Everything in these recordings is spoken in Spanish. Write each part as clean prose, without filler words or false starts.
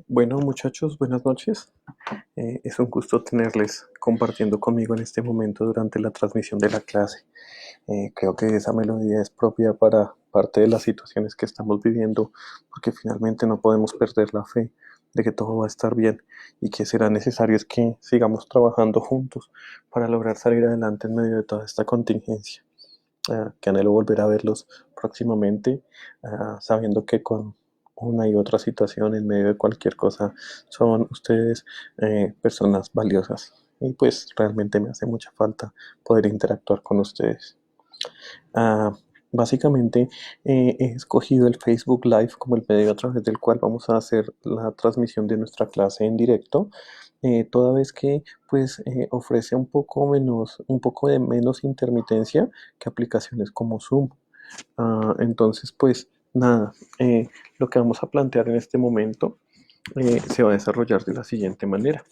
Bueno, muchachos, buenas noches. Es un gusto tenerles compartiendo conmigo en este momento durante la transmisión de la clase. Creo que esa melodía es propia para parte de las situaciones que estamos viviendo, porque finalmente no podemos perder la fe de que todo va a estar bien y que será necesario es que sigamos trabajando juntos para lograr salir adelante en medio de toda esta contingencia. Que anhelo volver a verlos próximamente, sabiendo que con una y otra situación en medio de cualquier cosa son ustedes personas valiosas y pues realmente me hace mucha falta poder interactuar con ustedes. Ah, Básicamente he escogido el Facebook Live como el medio a través del cual vamos a hacer la transmisión de nuestra clase en directo, toda vez que pues ofrece un poco de menos intermitencia que aplicaciones como Zoom. Entonces pues nada, lo que vamos a plantear en este momento se va a desarrollar de la siguiente manera.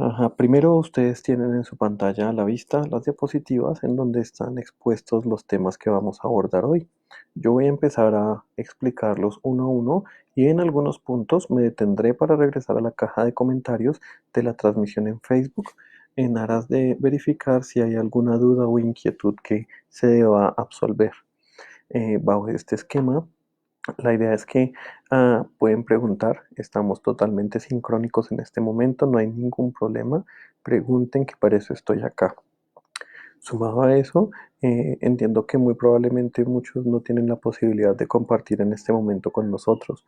Ajá, primero ustedes tienen en su pantalla a la vista las diapositivas en donde están expuestos los temas que vamos a abordar hoy. Yo voy a empezar a explicarlos uno a uno y en algunos puntos me detendré para regresar a la caja de comentarios de la transmisión en Facebook en aras de verificar si hay alguna duda o inquietud que se deba absolver. Bajo este esquema, la idea es que pueden preguntar, estamos totalmente sincrónicos en este momento, no hay ningún problema, pregunten que para eso estoy acá. Sumado a eso, entiendo que muy probablemente muchos no tienen la posibilidad de compartir en este momento con nosotros.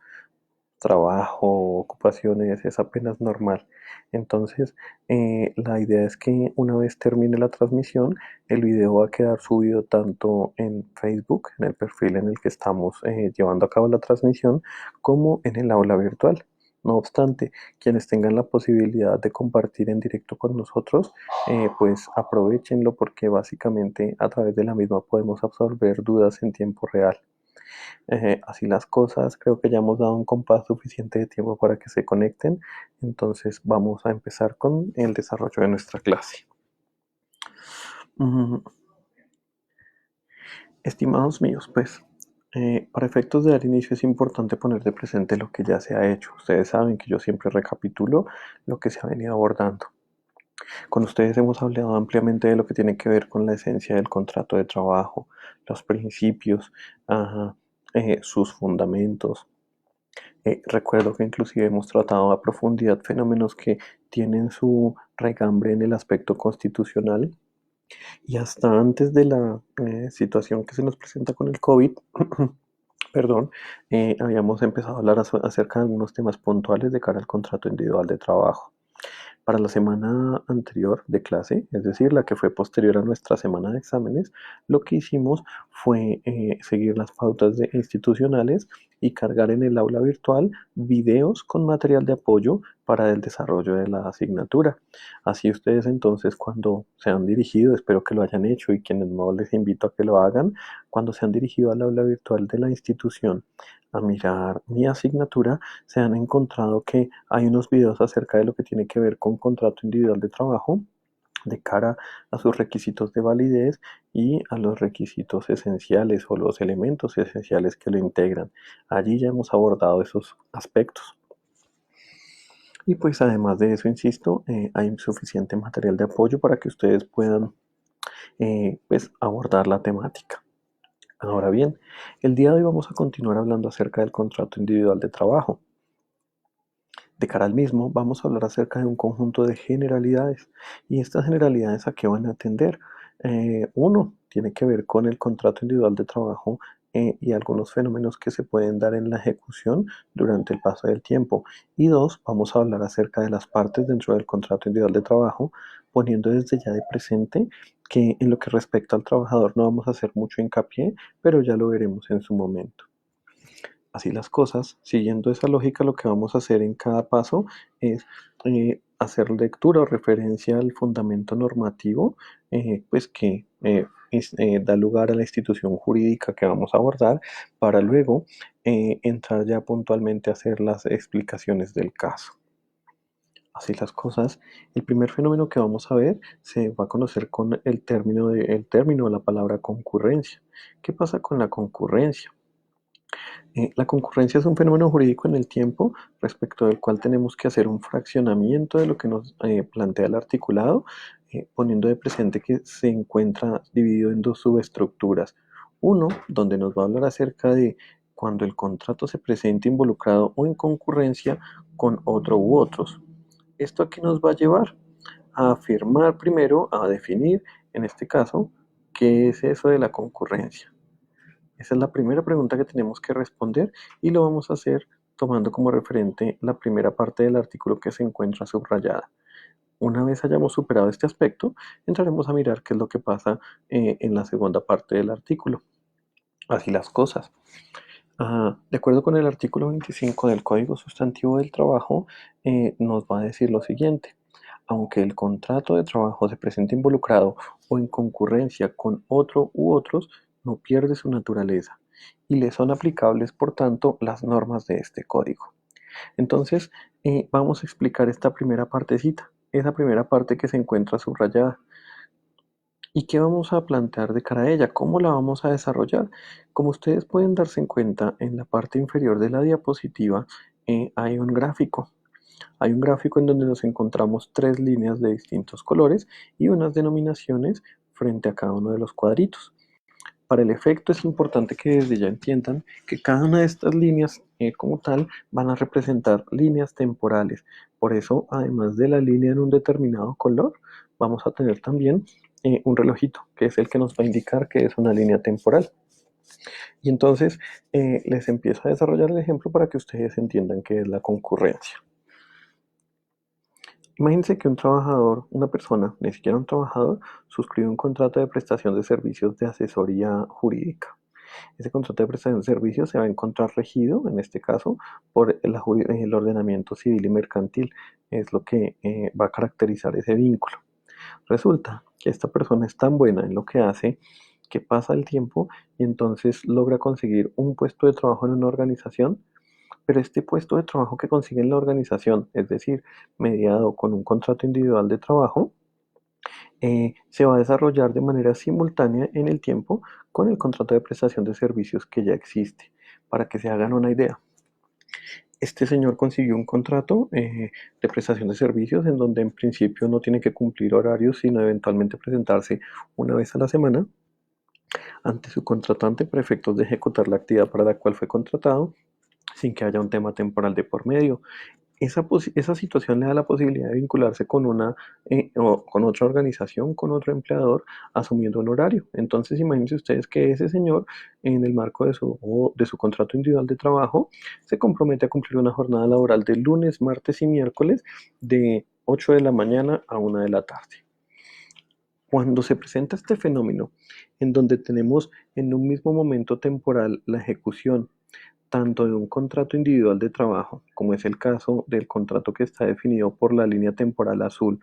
Trabajo, ocupaciones, es apenas normal. Entonces, la idea es que una vez termine la transmisión, el video va a quedar subido tanto en Facebook, en el perfil en el que estamos llevando a cabo la transmisión, como en el aula virtual. No obstante, quienes tengan la posibilidad de compartir en directo con nosotros, pues aprovechenlo porque básicamente a través de la misma podemos absorber dudas en tiempo real. Así las cosas, creo que ya hemos dado un compás suficiente de tiempo para que se conecten. Entonces vamos a empezar con el desarrollo de nuestra clase. Mm, Estimados míos, pues para efectos de dar inicio es importante poner de presente lo que ya se ha hecho. Ustedes saben que yo siempre recapitulo lo que se ha venido abordando. Con ustedes hemos hablado ampliamente de lo que tiene que ver con la esencia del contrato de trabajo, los principios, ajá, sus fundamentos. Recuerdo que inclusive hemos tratado a profundidad fenómenos que tienen su raigambre en el aspecto constitucional y hasta antes de la situación que se nos presenta con el COVID, perdón, habíamos empezado a hablar acerca de algunos temas puntuales de cara al contrato individual de trabajo. Para la semana anterior de clase, es decir, la que fue posterior a nuestra semana de exámenes, lo que hicimos fue seguir las pautas institucionales y cargar en el aula virtual videos con material de apoyo para el desarrollo de la asignatura. Así ustedes entonces cuando se han dirigido, espero que lo hayan hecho y quienes no les invito a que lo hagan, cuando se han dirigido al aula virtual de la institución a mirar mi asignatura, se han encontrado que hay unos videos acerca de lo que tiene que ver con contrato individual de trabajo de cara a sus requisitos de validez y a los requisitos esenciales o los elementos esenciales que lo integran. Allí ya hemos abordado esos aspectos. Y pues además de eso, insisto, hay suficiente material de apoyo para que ustedes puedan pues abordar la temática. Ahora bien, el día de hoy vamos a continuar hablando acerca del contrato individual de trabajo. De cara al mismo, vamos a hablar acerca de un conjunto de generalidades. ¿Y estas generalidades a qué van a atender? Uno, tiene que ver con el contrato individual de trabajo y algunos fenómenos que se pueden dar en la ejecución durante el paso del tiempo. Y dos, vamos a hablar acerca de las partes dentro del contrato individual de trabajo, poniendo desde ya de presente que en lo que respecta al trabajador no vamos a hacer mucho hincapié, pero ya lo veremos en su momento. Así las cosas, siguiendo esa lógica, lo que vamos a hacer en cada paso es hacer lectura o referencia al fundamento normativo, pues que da lugar a la institución jurídica que vamos a abordar, para luego entrar ya puntualmente a hacer las explicaciones del caso. Así las cosas, el primer fenómeno que vamos a ver se va a conocer con el término de la palabra concurrencia. ¿Qué pasa con la concurrencia? La concurrencia es un fenómeno jurídico en el tiempo respecto del cual tenemos que hacer un fraccionamiento de lo que nos plantea el articulado, poniendo de presente que se encuentra dividido en dos subestructuras. Uno, donde nos va a hablar acerca de cuando el contrato se presente involucrado o en concurrencia con otro u otros. ¿Esto a qué nos va a llevar? A afirmar primero, a definir, en este caso, qué es eso de la concurrencia. Esa es la primera pregunta que tenemos que responder y lo vamos a hacer tomando como referente la primera parte del artículo que se encuentra subrayada. Una vez hayamos superado este aspecto, entraremos a mirar qué es lo que pasa en la segunda parte del artículo. Así las cosas. De acuerdo con el artículo 25 del Código Sustantivo del Trabajo, nos va a decir lo siguiente. Aunque el contrato de trabajo se presente involucrado o en concurrencia con otro u otros, no pierde su naturaleza y le son aplicables, por tanto, las normas de este código. Entonces, vamos a explicar esta primera partecita, esa primera parte que se encuentra subrayada. ¿Y qué vamos a plantear de cara a ella? ¿Cómo la vamos a desarrollar? Como ustedes pueden darse en cuenta, en la parte inferior de la diapositiva hay un gráfico. Hay un gráfico en donde nos encontramos tres líneas de distintos colores y unas denominaciones frente a cada uno de los cuadritos. Para el efecto es importante que desde ya entiendan que cada una de estas líneas como tal van a representar líneas temporales. Por eso, además de la línea en un determinado color, vamos a tener también un relojito, que es el que nos va a indicar que es una línea temporal. Y entonces les empiezo a desarrollar el ejemplo para que ustedes entiendan qué es la concurrencia. Imagínense que un trabajador, una persona, ni siquiera un trabajador, suscribe un contrato de prestación de servicios de asesoría jurídica. Ese contrato de prestación de servicios se va a encontrar regido, en este caso, por el ordenamiento civil y mercantil. Es lo que va a caracterizar ese vínculo. Resulta que esta persona es tan buena en lo que hace que pasa el tiempo y entonces logra conseguir un puesto de trabajo en una organización, pero este puesto de trabajo que consigue en la organización, es decir, mediado con un contrato individual de trabajo, se va a desarrollar de manera simultánea en el tiempo con el contrato de prestación de servicios que ya existe. Para que se hagan una idea, este señor consiguió un contrato de prestación de servicios en donde en principio no tiene que cumplir horarios, sino eventualmente presentarse una vez a la semana ante su contratante para efectos de ejecutar la actividad para la cual fue contratado, sin que haya un tema temporal de por medio. Esa situación le da la posibilidad de vincularse con o con otra organización, con otro empleador, asumiendo un horario. Entonces, imagínense ustedes que ese señor, en el marco de su contrato individual de trabajo, se compromete a cumplir una jornada laboral de lunes, martes y miércoles de 8 de la mañana a 1 de la tarde. Cuando se presenta este fenómeno, en donde tenemos en un mismo momento temporal la ejecución tanto de un contrato individual de trabajo, como es el caso del contrato que está definido por la línea temporal azul,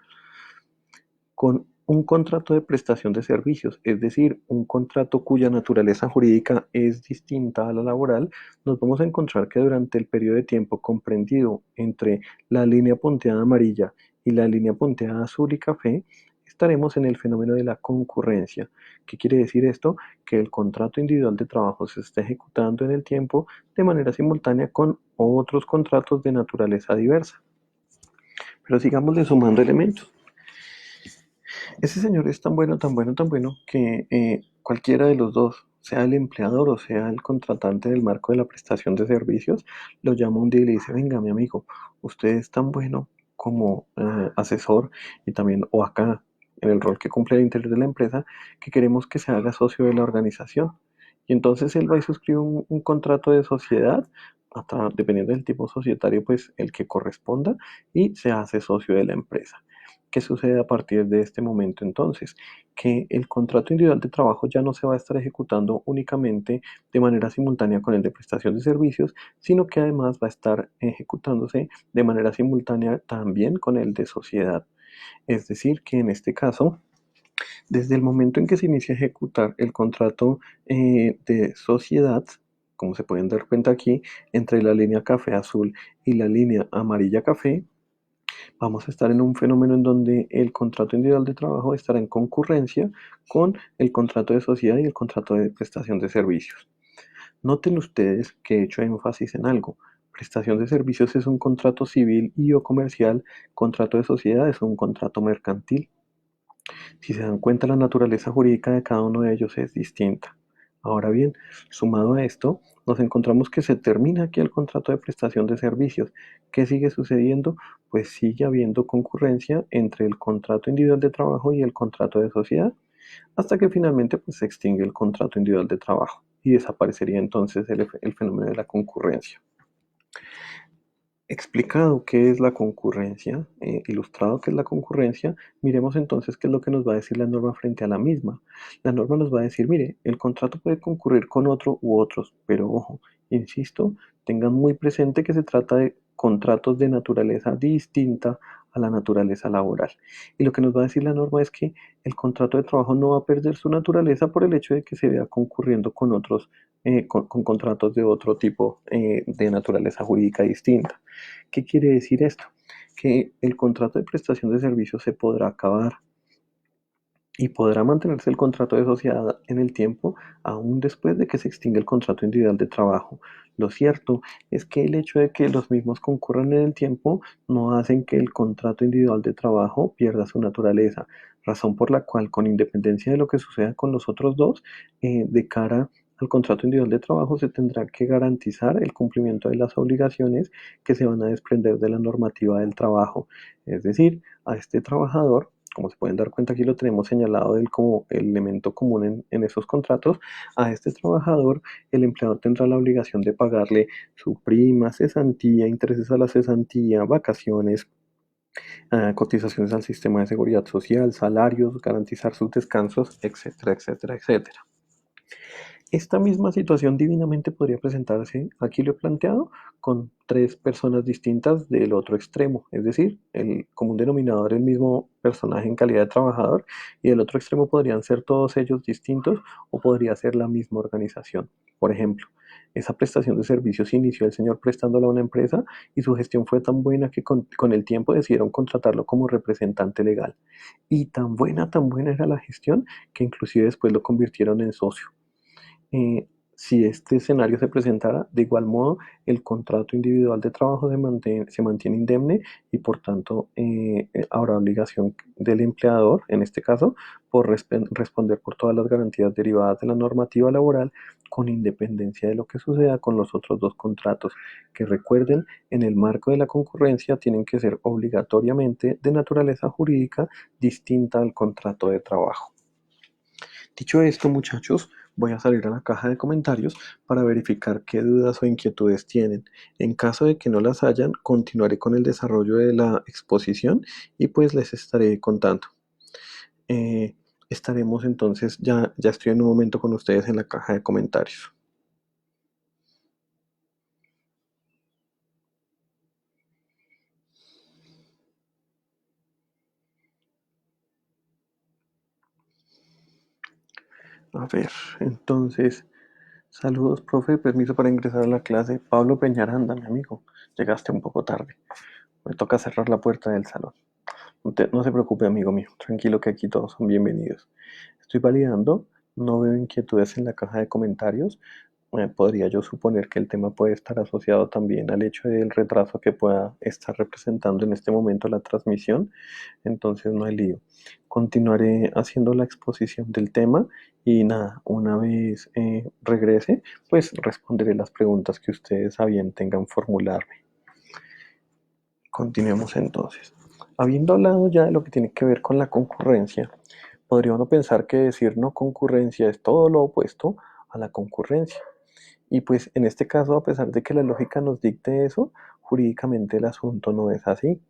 con un contrato de prestación de servicios, es decir, un contrato cuya naturaleza jurídica es distinta a la laboral, nos vamos a encontrar que durante el periodo de tiempo comprendido entre la línea punteada amarilla y la línea punteada azul y café, estaremos en el fenómeno de la concurrencia. ¿Qué quiere decir esto? Que el contrato individual de trabajo se está ejecutando en el tiempo de manera simultánea con otros contratos de naturaleza diversa. Pero sigamos sumando elementos. Ese señor es tan bueno, tan bueno, tan bueno que cualquiera de los dos, sea el empleador o sea el contratante del marco de la prestación de servicios, lo llama un día y le dice, venga mi amigo, usted es tan bueno como asesor y también, o acá, en el rol que cumple al interior de la empresa, que queremos que se haga socio de la organización. Y entonces él va y suscribe un contrato de sociedad, dependiendo del tipo societario, pues el que corresponda, y se hace socio de la empresa. ¿Qué sucede a partir de este momento entonces? Que el contrato individual de trabajo ya no se va a estar ejecutando únicamente de manera simultánea con el de prestación de servicios, sino que además va a estar ejecutándose de manera simultánea también con el de sociedad. Es decir, que en este caso, desde el momento en que se inicia a ejecutar el contrato de sociedad, como se pueden dar cuenta aquí, entre la línea café azul y la línea amarilla café, vamos a estar en un fenómeno en donde el contrato individual de trabajo estará en concurrencia con el contrato de sociedad y el contrato de prestación de servicios. Noten ustedes que he hecho énfasis en algo. Prestación de servicios es un contrato civil y o comercial, contrato de sociedad es un contrato mercantil. Si se dan cuenta, la naturaleza jurídica de cada uno de ellos es distinta. Ahora bien, sumado a esto, nos encontramos que se termina aquí el contrato de prestación de servicios. ¿Qué sigue sucediendo? Pues sigue habiendo concurrencia entre el contrato individual de trabajo y el contrato de sociedad, hasta que finalmente pues, se extingue el contrato individual de trabajo y desaparecería entonces el fenómeno de la concurrencia. Explicado qué es la concurrencia, ilustrado qué es la concurrencia, miremos entonces qué es lo que nos va a decir la norma frente a la misma. La norma nos va a decir, mire, el contrato puede concurrir con otro u otros, pero ojo, insisto, tengan muy presente que se trata de contratos de naturaleza distinta a la naturaleza laboral. Y lo que nos va a decir la norma es que el contrato de trabajo no va a perder su naturaleza por el hecho de que se vea concurriendo con otros, con contratos de otro tipo de naturaleza jurídica distinta. ¿Qué quiere decir esto? Que el contrato de prestación de servicios se podrá acabar y podrá mantenerse el contrato de sociedad en el tiempo aún después de que se extinga el contrato individual de trabajo. Lo cierto es que el hecho de que los mismos concurran en el tiempo no hacen que el contrato individual de trabajo pierda su naturaleza, razón por la cual, con independencia de lo que suceda con los otros dos, de cara al contrato individual de trabajo se tendrá que garantizar el cumplimiento de las obligaciones que se van a desprender de la normativa del trabajo. Es decir, a este trabajador, como se pueden dar cuenta, aquí lo tenemos señalado como el elemento común en esos contratos. A este trabajador, el empleador tendrá la obligación de pagarle su prima, cesantía, intereses a la cesantía, vacaciones, cotizaciones al sistema de seguridad social, salarios, garantizar sus descansos, etcétera, etcétera, etcétera. Esta misma situación divinamente podría presentarse, aquí lo he planteado, con tres personas distintas del otro extremo, es decir, el común denominador, el mismo personaje en calidad de trabajador, y del otro extremo podrían ser todos ellos distintos o podría ser la misma organización. Por ejemplo, esa prestación de servicios inició el señor prestándola a una empresa y su gestión fue tan buena que con el tiempo decidieron contratarlo como representante legal. Y tan buena era la gestión que inclusive después lo convirtieron en socio. Si este escenario se presentara, de igual modo, el contrato individual de trabajo se mantiene indemne y por tanto habrá obligación del empleador, en este caso, por responder por todas las garantías derivadas de la normativa laboral con independencia de lo que suceda con los otros dos contratos, que recuerden, en el marco de la concurrencia tienen que ser obligatoriamente de naturaleza jurídica distinta al contrato de trabajo. Dicho esto, muchachos, voy a salir a la caja de comentarios para verificar qué dudas o inquietudes tienen. En caso de que no las hayan, continuaré con el desarrollo de la exposición y pues les estaré contando. Eh, Estaremos entonces, ya estoy en un momento con ustedes en la caja de comentarios. A ver, entonces, saludos, profe, permiso para ingresar a la clase. Pablo Peñaranda, mi amigo, llegaste un poco tarde. Me toca cerrar la puerta del salón. No se preocupe, amigo mío, tranquilo que aquí todos son bienvenidos. Estoy validando, no veo inquietudes en la caja de comentarios. Podría yo suponer que el tema puede estar asociado también al hecho del retraso que pueda estar representando en este momento la transmisión, entonces no hay lío. Continuaré haciendo la exposición del tema y nada, una vez regrese, pues responderé las preguntas que ustedes a bien tengan formularme. Continuemos entonces. Habiendo hablado ya de lo que tiene que ver con la concurrencia, podría uno pensar que decir no concurrencia es todo lo opuesto a la concurrencia. Y pues en este caso, a pesar de que la lógica nos dicte eso, jurídicamente el asunto no es así.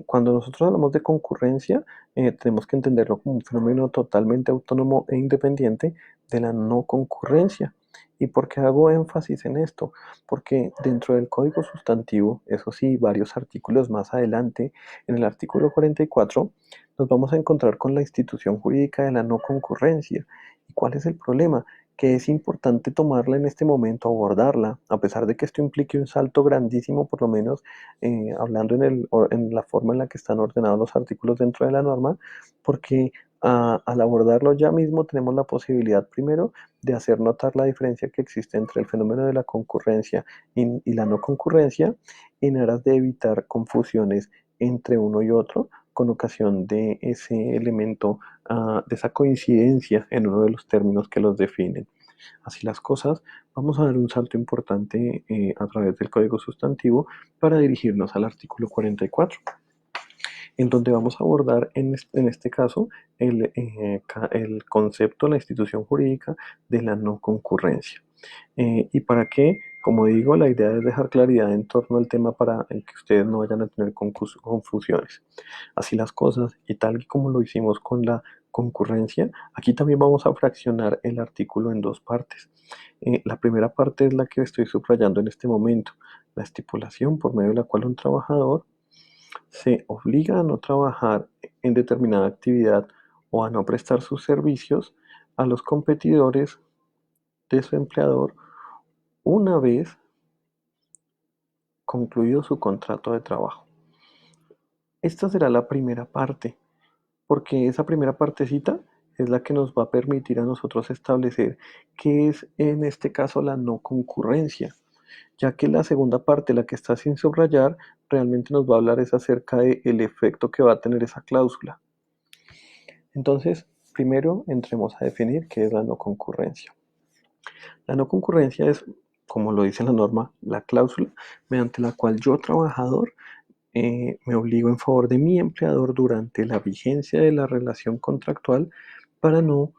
Cuando nosotros hablamos de concurrencia, tenemos que entenderlo como un fenómeno totalmente autónomo e independiente de la no concurrencia. ¿Y por qué hago énfasis en esto? Porque dentro del código sustantivo, eso sí, varios artículos más adelante, en el artículo 44, nos vamos a encontrar con la institución jurídica de la no concurrencia. ¿Y cuál es el problema? Que es importante tomarla en este momento, abordarla, a pesar de que esto implique un salto grandísimo, por lo menos hablando en la forma en la que están ordenados los artículos dentro de la norma, porque Al abordarlo ya mismo tenemos la posibilidad primero de hacer notar la diferencia que existe entre el fenómeno de la concurrencia y la no concurrencia en aras de evitar confusiones entre uno y otro con ocasión de ese elemento, de esa coincidencia en uno de los términos que los definen. Así las cosas, vamos a dar un salto importante a través del código sustantivo para dirigirnos al artículo 44, en donde vamos a abordar en este caso el concepto, la institución jurídica de la no concurrencia. ¿Y para qué? Como digo, la idea es dejar claridad en torno al tema para que ustedes no vayan a tener confusiones. Así las cosas, y tal y como lo hicimos con la concurrencia, aquí también vamos a fraccionar el artículo en dos partes. La primera parte es la que estoy subrayando en este momento, la estipulación por medio de la cual un trabajador se obliga a no trabajar en determinada actividad o a no prestar sus servicios a los competidores de su empleador una vez concluido su contrato de trabajo. Esta será la primera parte, porque esa primera partecita es la que nos va a permitir a nosotros establecer qué es en este caso la no concurrencia, ya que la segunda parte, la que está sin subrayar, realmente nos va a hablar es acerca del efecto que va a tener esa cláusula. Entonces, primero entremos a definir qué es la no concurrencia. La no concurrencia es, como lo dice la norma, la cláusula mediante la cual yo, trabajador, me obligo en favor de mi empleador durante la vigencia de la relación contractual para no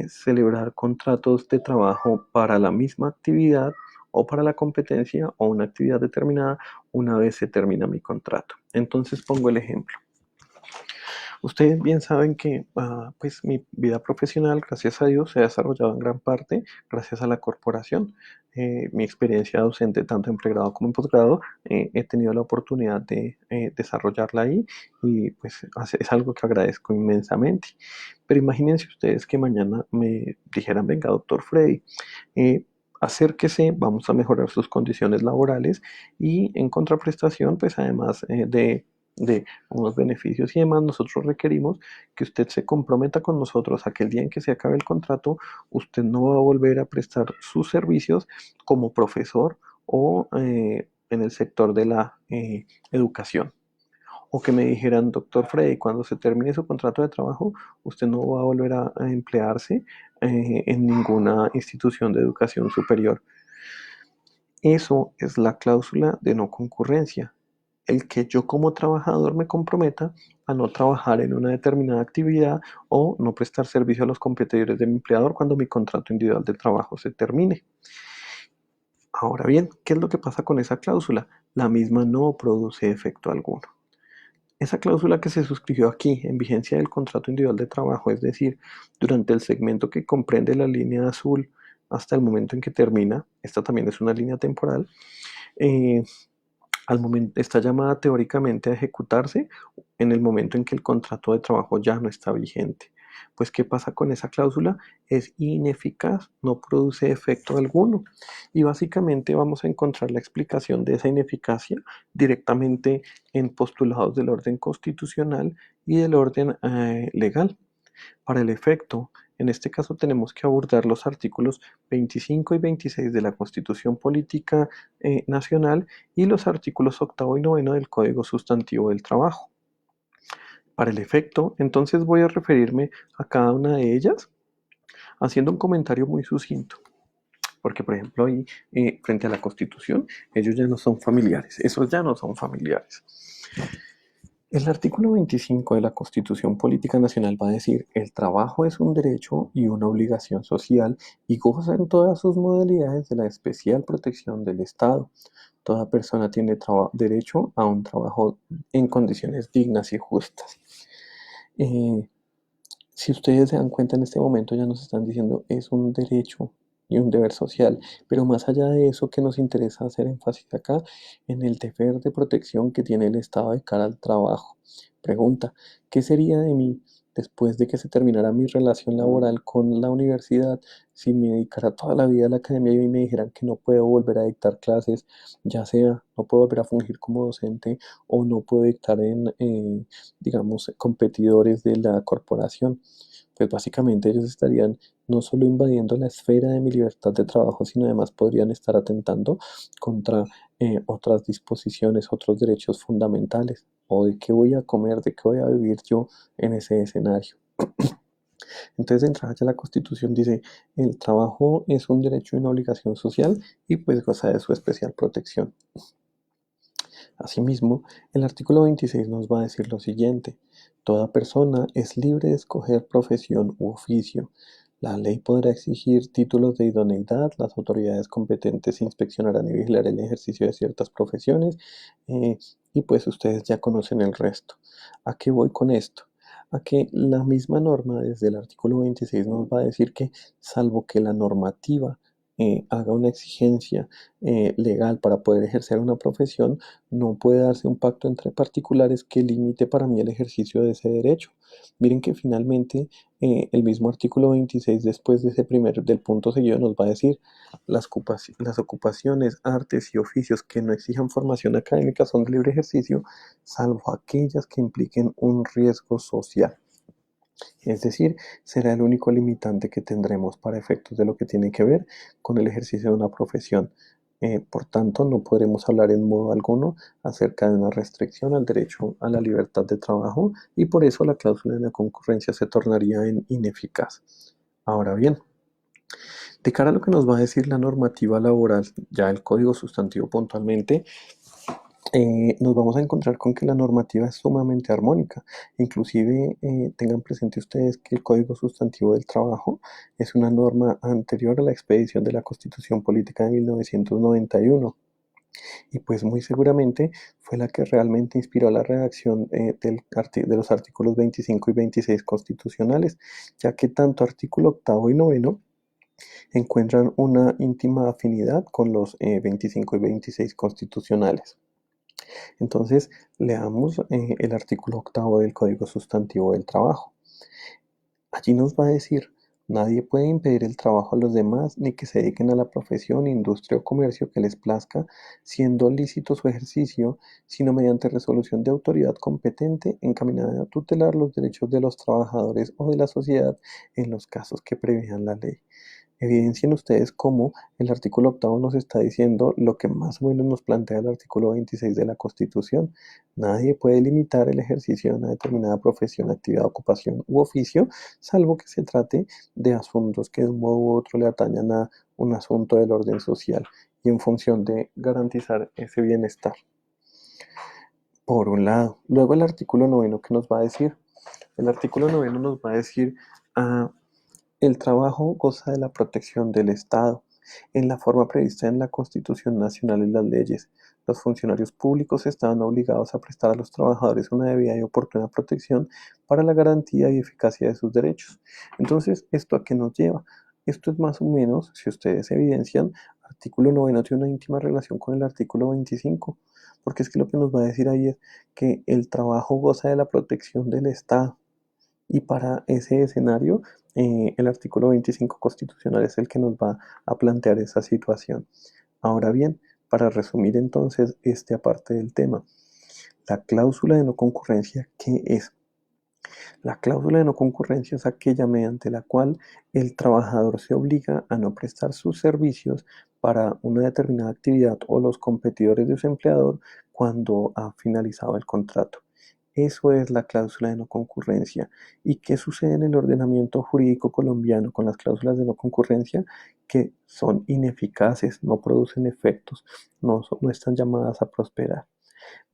celebrar contratos de trabajo para la misma actividad o para la competencia o una actividad determinada una vez se termina mi contrato. Entonces pongo el ejemplo. Ustedes bien saben que pues mi vida profesional, gracias a Dios, se ha desarrollado en gran parte gracias a la corporación. Mi experiencia docente, tanto en pregrado como en posgrado, he tenido la oportunidad de desarrollarla ahí y pues es algo que agradezco inmensamente. Pero imagínense ustedes que mañana me dijeran, venga, doctor Freddy, acérquese, vamos a mejorar sus condiciones laborales y en contraprestación, pues además de unos beneficios y demás, nosotros requerimos que usted se comprometa con nosotros a que el día en que se acabe el contrato, usted no va a volver a prestar sus servicios como profesor o en el sector de la educación. O que me dijeran, doctor Freddy, cuando se termine su contrato de trabajo, usted no va a volver a emplearse en ninguna institución de educación superior. Eso es la cláusula de no concurrencia, el que yo como trabajador me comprometa a no trabajar en una determinada actividad o no prestar servicio a los competidores de mi empleador cuando mi contrato individual de trabajo se termine. Ahora bien, ¿qué es lo que pasa con esa cláusula? La misma no produce efecto alguno. Esa cláusula que se suscribió aquí en vigencia del contrato individual de trabajo, es decir, durante el segmento que comprende la línea azul hasta el momento en que termina, esta también es una línea temporal, eh, al momento, está llamada teóricamente a ejecutarse en el momento en que el contrato de trabajo ya no está vigente. Pues, ¿qué pasa con esa cláusula? Es ineficaz, no produce efecto alguno. Y básicamente vamos a encontrar la explicación de esa ineficacia directamente en postulados del orden constitucional y del orden legal. Para el efecto, en este caso tenemos que abordar los artículos 25 y 26 de la Constitución Política Nacional y los artículos 8 y 9 del Código Sustantivo del Trabajo. Para el efecto, entonces voy a referirme a cada una de ellas haciendo un comentario muy sucinto. Porque, por ejemplo, ahí, frente a la Constitución, ellos ya no son familiares, esos ya no son familiares. El artículo 25 de la Constitución Política Nacional va a decir: el trabajo es un derecho y una obligación social y goza en todas sus modalidades de la especial protección del Estado. Toda persona tiene derecho a un trabajo en condiciones dignas y justas. Eh, si ustedes se dan cuenta en este momento ya nos están diciendo es un derecho y un deber social, pero más allá de eso que nos interesa hacer énfasis acá en el deber de protección que tiene el Estado de cara al trabajo. Pregunta, ¿qué sería de mí después de que se terminara mi relación laboral con la universidad, si me dedicara toda la vida a la academia y me dijeran que no puedo volver a dictar clases, ya sea no puedo volver a fungir como docente o no puedo dictar en, digamos, competidores de la corporación, pues básicamente ellos estarían no solo invadiendo la esfera de mi libertad de trabajo, sino además podrían estar atentando contra otras disposiciones, otros derechos fundamentales, o de qué voy a comer, de qué voy a vivir yo en ese escenario. Entonces, de entrada ya la Constitución dice, el trabajo es un derecho y una obligación social y pues goza de su especial protección. Asimismo, el artículo 26 nos va a decir lo siguiente: toda persona es libre de escoger profesión u oficio. La ley podrá exigir títulos de idoneidad, las autoridades competentes inspeccionarán y vigilarán el ejercicio de ciertas profesiones, eh, y pues ustedes ya conocen el resto. ¿A qué voy con esto? A que la misma norma desde el artículo 26 nos va a decir que, salvo que la normativa haga una exigencia legal para poder ejercer una profesión, no puede darse un pacto entre particulares que limite para mí el ejercicio de ese derecho. Miren que finalmente el mismo artículo 26, después de ese del punto seguido, nos va a decir las ocupaciones, artes y oficios que no exijan formación académica son de libre ejercicio, salvo aquellas que impliquen un riesgo social. Es decir, será el único limitante que tendremos para efectos de lo que tiene que ver con el ejercicio de una profesión. Por tanto, no podremos hablar en modo alguno acerca de una restricción al derecho a la libertad de trabajo y por eso la cláusula de la concurrencia se tornaría ineficaz. Ahora bien, de cara a lo que nos va a decir la normativa laboral, ya el Código Sustantivo puntualmente, nos vamos a encontrar con que la normativa es sumamente armónica. Inclusive, tengan presente ustedes que el Código Sustantivo del Trabajo es una norma anterior a la expedición de la Constitución Política de 1991 y pues muy seguramente fue la que realmente inspiró la redacción de los artículos 25 y 26 constitucionales, ya que tanto artículo octavo y noveno encuentran una íntima afinidad con los 25 y 26 constitucionales. Entonces, leamos el artículo octavo del Código Sustantivo del Trabajo. Allí nos va a decir, nadie puede impedir el trabajo a los demás ni que se dediquen a la profesión, industria o comercio que les plazca, siendo lícito su ejercicio, sino mediante resolución de autoridad competente encaminada a tutelar los derechos de los trabajadores o de la sociedad en los casos que prevean la ley. Evidencien ustedes cómo el artículo octavo nos está diciendo lo que más o menos nos plantea el artículo 26 de la Constitución. Nadie puede limitar el ejercicio de una determinada profesión, actividad, ocupación u oficio, salvo que se trate de asuntos que de un modo u otro le atañan a un asunto del orden social y en función de garantizar ese bienestar. Por un lado. Luego el artículo noveno, ¿qué nos va a decir? El artículo noveno nos va a decir, el trabajo goza de la protección del Estado, en la forma prevista en la Constitución Nacional y las leyes. Los funcionarios públicos estaban obligados a prestar a los trabajadores una debida y oportuna protección para la garantía y eficacia de sus derechos. Entonces, ¿esto a qué nos lleva? Esto es más o menos, si ustedes evidencian, artículo noveno tiene una íntima relación con el artículo 25, porque es que lo que nos va a decir ahí es que el trabajo goza de la protección del Estado. Y para ese escenario, el artículo 25 constitucional es el que nos va a plantear esa situación. Ahora bien, para resumir entonces esta parte del tema, la cláusula de no concurrencia, ¿qué es? La cláusula de no concurrencia es aquella mediante la cual el trabajador se obliga a no prestar sus servicios para una determinada actividad o los competidores de su empleador cuando ha finalizado el contrato. Eso es la cláusula de no concurrencia. ¿Y qué sucede en el ordenamiento jurídico colombiano con las cláusulas de no concurrencia? Que son ineficaces, no producen efectos, no están llamadas a prosperar.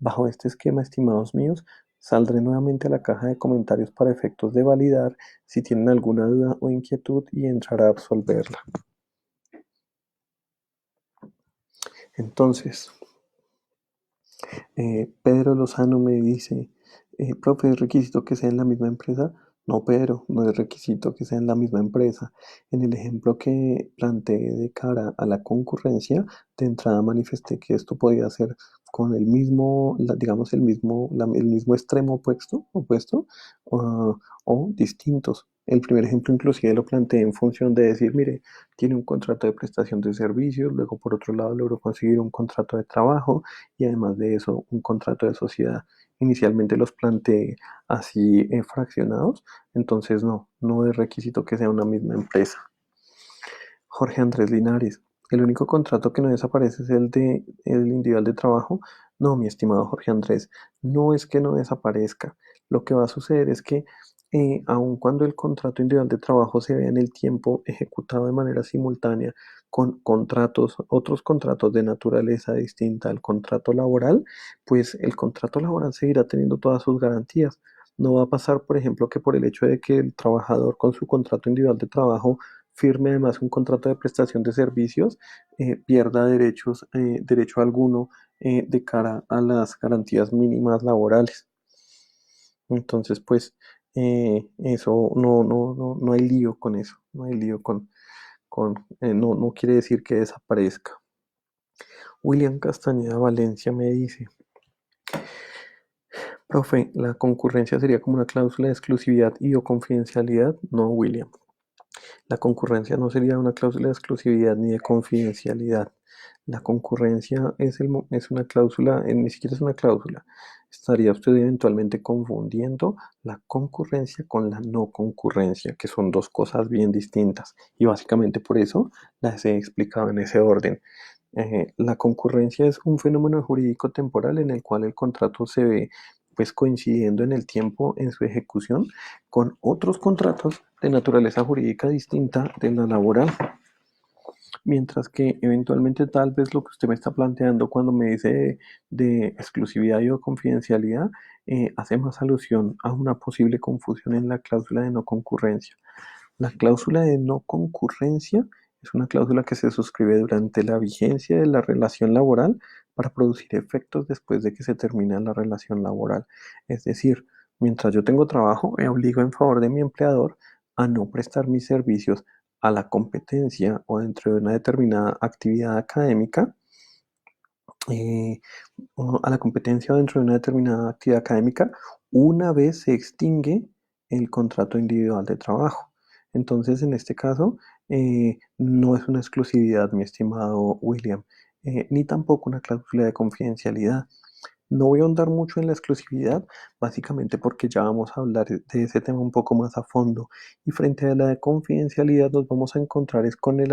Bajo este esquema, estimados míos, saldré nuevamente a la caja de comentarios para efectos de validar si tienen alguna duda o inquietud y entrar a absolverla. Entonces, Pedro Lozano me dice, profe, ¿es requisito que sea en la misma empresa? No, pero no es requisito que sea en la misma empresa. En el ejemplo que planteé de cara a la concurrencia, de entrada manifesté que esto podía ser con el mismo, digamos, el mismo extremo opuesto, ah, o distintos. El primer ejemplo inclusive lo planteé en función de decir, mire, tiene un contrato de prestación de servicios, luego por otro lado logró conseguir un contrato de trabajo y además de eso un contrato de sociedad. Inicialmente los planteé así fraccionados, entonces no es requisito que sea una misma empresa. Jorge Andrés Linares, el único contrato que no desaparece es el de el individual de trabajo. No, mi estimado Jorge Andrés, no es que no desaparezca. Lo que va a suceder es que aun cuando el contrato individual de trabajo se vea en el tiempo ejecutado de manera simultánea con otros contratos de naturaleza distinta al contrato laboral, pues el contrato laboral seguirá teniendo todas sus garantías. No va a pasar, por ejemplo, que por el hecho de que el trabajador con su contrato individual de trabajo firme además un contrato de prestación de servicios, pierda derecho alguno de cara a las garantías mínimas laborales. Entonces, pues, eso no hay lío con eso, no hay lío no quiere decir que desaparezca. William Castañeda Valencia me dice, profe, ¿la concurrencia sería como una cláusula de exclusividad y o confidencialidad? No, William. La concurrencia no sería una cláusula de exclusividad ni de confidencialidad. La concurrencia es una cláusula, ni siquiera es una cláusula. Estaría usted eventualmente confundiendo la concurrencia con la no concurrencia, que son dos cosas bien distintas. Y básicamente por eso las he explicado en ese orden. La concurrencia es un fenómeno jurídico temporal en el cual el contrato se ve pues coincidiendo en el tiempo en su ejecución con otros contratos de naturaleza jurídica distinta de la laboral. Mientras que eventualmente tal vez lo que usted me está planteando cuando me dice de exclusividad y o confidencialidad hace más alusión a una posible confusión en la cláusula de no concurrencia. La cláusula de no concurrencia es una cláusula que se suscribe durante la vigencia de la relación laboral para producir efectos después de que se termina la relación laboral. Es decir, mientras yo tengo trabajo, me obligo en favor de mi empleador a no prestar mis servicios a la competencia o dentro de una determinada actividad académica, eh, o a la competencia o dentro de una determinada actividad académica una vez se extingue el contrato individual de trabajo. Entonces, en este caso, no es una exclusividad, mi estimado William, ni tampoco una cláusula de confidencialidad. No voy a ahondar mucho en la exclusividad, básicamente porque ya vamos a hablar de ese tema un poco más a fondo. Y frente a la de confidencialidad nos vamos a encontrar es a, con el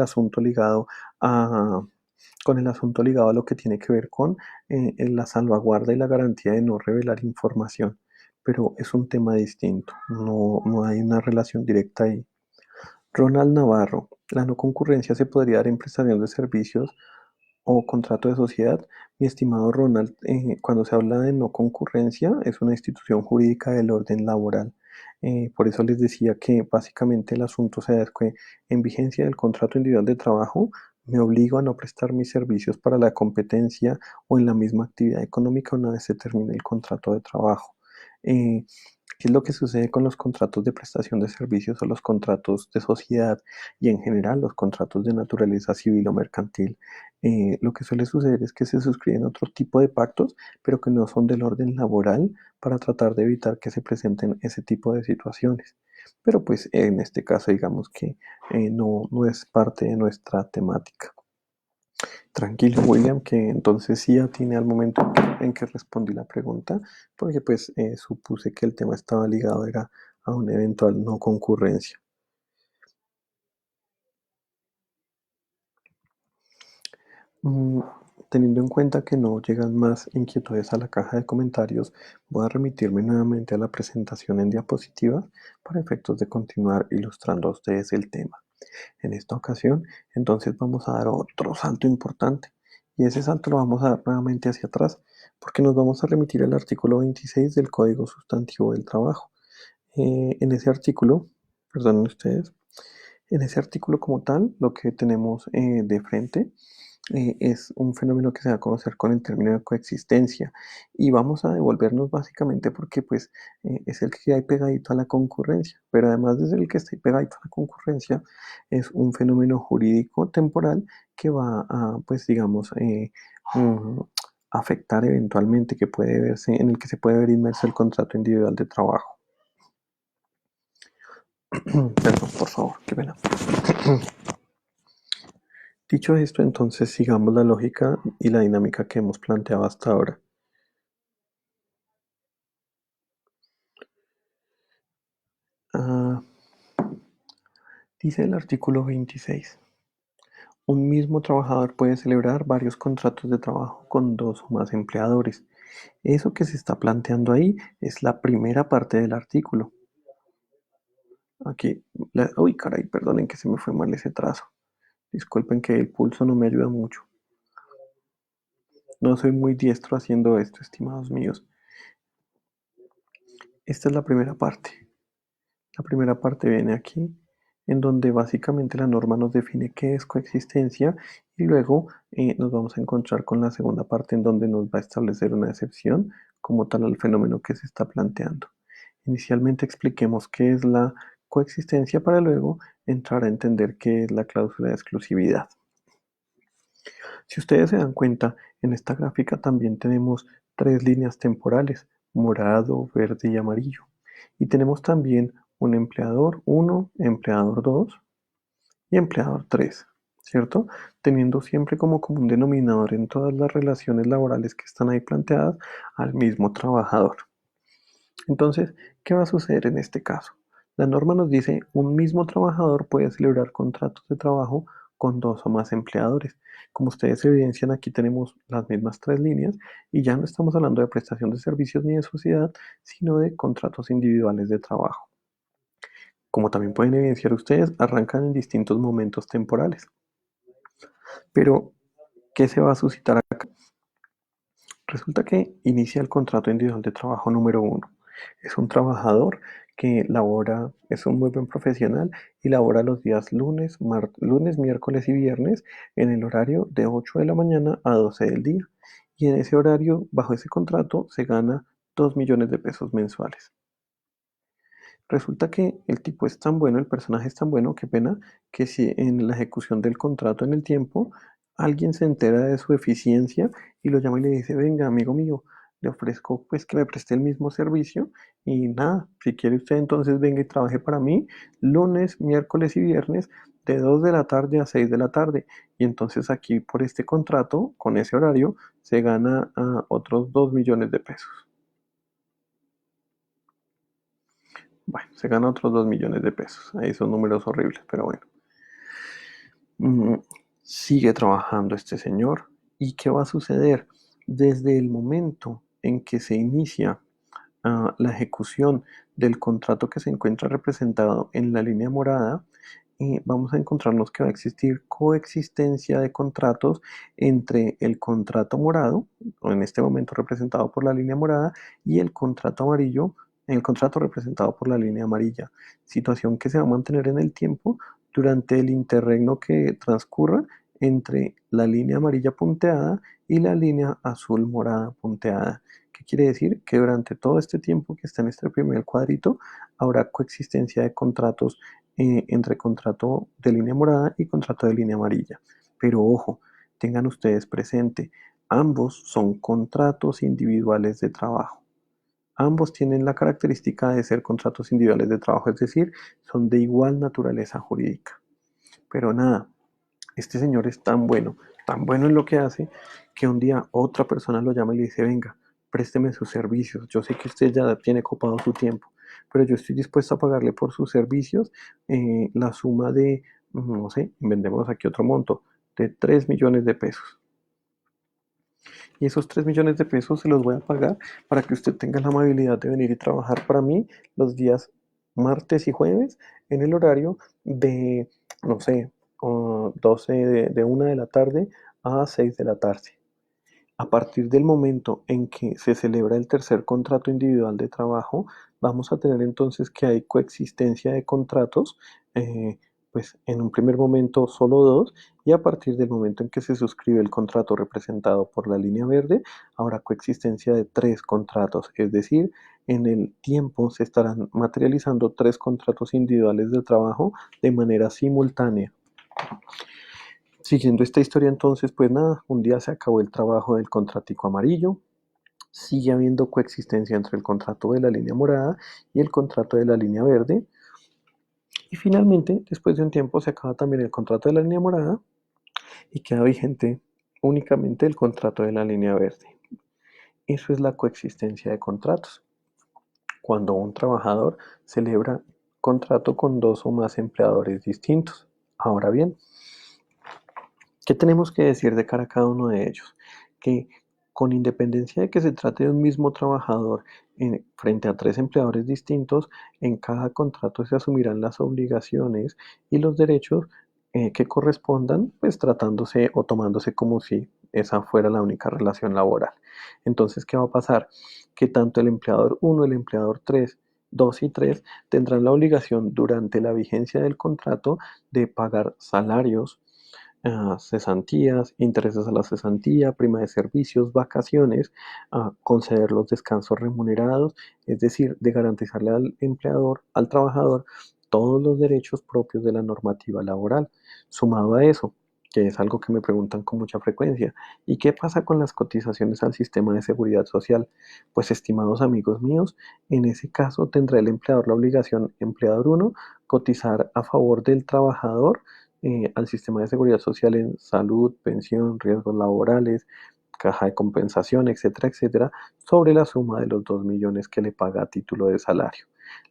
asunto ligado a lo que tiene que ver con en la salvaguarda y la garantía de no revelar información. Pero es un tema distinto, no hay una relación directa ahí. Ronald Navarro, la no concurrencia se podría dar en prestación de servicios o contrato de sociedad. Mi estimado Ronald, cuando se habla de no concurrencia, es una institución jurídica del orden laboral. Por eso les decía que básicamente el asunto se da es que en vigencia del contrato individual de trabajo, me obligo a no prestar mis servicios para la competencia o en la misma actividad económica una vez se termine el contrato de trabajo. Eh, ¿Qué es lo que sucede con los contratos de prestación de servicios o los contratos de sociedad y en general los contratos de naturaleza civil o mercantil? Lo que suele suceder es que se suscriben otro tipo de pactos, pero que no son del orden laboral para tratar de evitar que se presenten ese tipo de situaciones. Pero pues en este caso digamos que no es parte de nuestra temática. Tranquilo, William, que entonces sí atiné al momento en que respondí la pregunta, porque pues supuse que el tema estaba ligado era a una eventual no concurrencia. Mm, Teniendo en cuenta que no llegan más inquietudes a la caja de comentarios, voy a remitirme nuevamente a la presentación en diapositivas para efectos de continuar ilustrando a ustedes el tema. En esta ocasión, entonces vamos a dar otro salto importante y ese salto lo vamos a dar nuevamente hacia atrás porque nos vamos a remitir al artículo 26 del Código Sustantivo del Trabajo. En ese artículo, perdonen ustedes, en ese artículo como tal, lo que tenemos de frente es un fenómeno que se da a conocer con el término de coexistencia y vamos a devolvernos básicamente porque pues es el que hay pegadito a la concurrencia, pero además de ser el que está ahí pegadito a la concurrencia, es un fenómeno jurídico temporal que va a pues digamos mm, afectar eventualmente, que puede verse, en el que se puede ver inmerso el contrato individual de trabajo. Perdón, por favor, qué pena. Dicho esto, entonces sigamos la lógica y la dinámica que hemos planteado hasta ahora. Ah, dice el artículo 26. Un mismo trabajador puede celebrar varios contratos de trabajo con dos o más empleadores. Eso que se está planteando ahí es la primera parte del artículo. Aquí, uy, caray, perdonen que se me fue mal ese trazo. Disculpen que el pulso no me ayuda mucho. No soy muy diestro haciendo esto, estimados míos. Esta es la primera parte. La primera parte viene aquí, en donde básicamente la norma nos define qué es coexistencia y luego nos vamos a encontrar con la segunda parte en donde nos va a establecer una excepción como tal al fenómeno que se está planteando. Inicialmente expliquemos qué es la coexistencia para luego entrar a entender qué es la cláusula de exclusividad. Si ustedes se dan cuenta, en esta gráfica también tenemos tres líneas temporales, morado, verde y amarillo. Y tenemos también un empleador 1, empleador 2 y empleador 3, ¿cierto? Teniendo siempre como común denominador en todas las relaciones laborales que están ahí planteadas al mismo trabajador. Entonces, ¿qué va a suceder en este caso? La norma nos dice un mismo trabajador puede celebrar contratos de trabajo con dos o más empleadores. Como ustedes evidencian, aquí tenemos las mismas tres líneas y ya no estamos hablando de prestación de servicios ni de sociedad, sino de contratos individuales de trabajo. Como también pueden evidenciar ustedes, arrancan en distintos momentos temporales. Pero, ¿qué se va a suscitar acá? Resulta que inicia el contrato individual de trabajo número uno. Es un trabajador que labora, es un muy buen profesional y labora los días lunes, miércoles y viernes en el horario de 8 de la mañana a 12 del día. Y en ese horario, bajo ese contrato, se gana 2 millones de pesos mensuales. Resulta que el tipo es tan bueno, el personaje es tan bueno, qué pena, que si en la ejecución del contrato en el tiempo alguien se entera de su eficiencia y lo llama y le dice, venga, amigo mío, le ofrezco pues que me preste el mismo servicio y nada, si quiere usted entonces venga y trabaje para mí lunes, miércoles y viernes de 2 de la tarde a 6 de la tarde. Y entonces aquí por este contrato, con ese horario, se gana otros 2 millones de pesos. Bueno, se gana otros 2 millones de pesos. Ahí son números horribles, pero bueno. Mm, Sigue trabajando este señor. ¿Y qué va a suceder? Desde el momento en que se inicia la ejecución del contrato que se encuentra representado en la línea morada, vamos a encontrarnos que va a existir coexistencia de contratos entre el contrato morado, o en este momento representado por la línea morada, y el contrato amarillo, el contrato representado por la línea amarilla, situación que se va a mantener en el tiempo durante el interregno que transcurra entre la línea amarilla punteada y la línea azul morada punteada. ¿Qué quiere decir? Que durante todo este tiempo que está en este primer cuadrito habrá coexistencia de contratos entre contrato de línea morada y contrato de línea amarilla. Pero ojo, tengan ustedes presente, ambos son contratos individuales de trabajo. Ambos tienen la característica de ser contratos individuales de trabajo, es decir, son de igual naturaleza jurídica. Pero nada, este señor es tan bueno en lo que hace, que un día otra persona lo llama y le dice, venga, présteme sus servicios. Yo sé que usted ya tiene copado su tiempo, pero yo estoy dispuesto a pagarle por sus servicios la suma de, no sé, vendemos aquí otro monto, de 3 millones de pesos. Y esos 3 millones de pesos se los voy a pagar para que usted tenga la amabilidad de venir y trabajar para mí los días martes y jueves en el horario de, no sé, 12 de 1 de la tarde a 6 de la tarde. A partir del momento en que se celebra el tercer contrato individual de trabajo, vamos a tener entonces que hay coexistencia de contratos Pues en un primer momento solo dos, y a partir del momento en que se suscribe el contrato representado por la línea verde, habrá coexistencia de tres contratos, es decir, en el tiempo se estarán materializando tres contratos individuales de trabajo de manera simultánea. Siguiendo esta historia entonces, pues nada, un día se acabó el trabajo del contratico amarillo, sigue habiendo coexistencia entre el contrato de la línea morada y el contrato de la línea verde, y finalmente, después de un tiempo, se acaba también el contrato de la línea morada y queda vigente únicamente el contrato de la línea verde. Eso es la coexistencia de contratos. Cuando un trabajador celebra contrato con dos o más empleadores distintos. Ahora bien, ¿qué tenemos que decir de cara a cada uno de ellos? Que con independencia de que se trate de un mismo trabajador frente a tres empleadores distintos, en cada contrato se asumirán las obligaciones y los derechos que correspondan, pues tratándose o tomándose como si esa fuera la única relación laboral. Entonces, ¿qué va a pasar? Que tanto el empleador 1, el empleador 3, 2 y 3 tendrán la obligación durante la vigencia del contrato de pagar salarios, cesantías, intereses a la cesantía, prima de servicios, vacaciones, conceder los descansos remunerados, es decir, de garantizarle al empleador, al trabajador, todos los derechos propios de la normativa laboral. Sumado a eso, que es algo que me preguntan con mucha frecuencia, ¿y qué pasa con las cotizaciones al sistema de seguridad social? Pues, estimados amigos míos, en ese caso tendrá el empleador la obligación, empleador uno, cotizar a favor del trabajador al sistema de seguridad social en salud, pensión, riesgos laborales, caja de compensación, etcétera, etcétera, sobre la suma de los 2 millones que le paga a título de salario.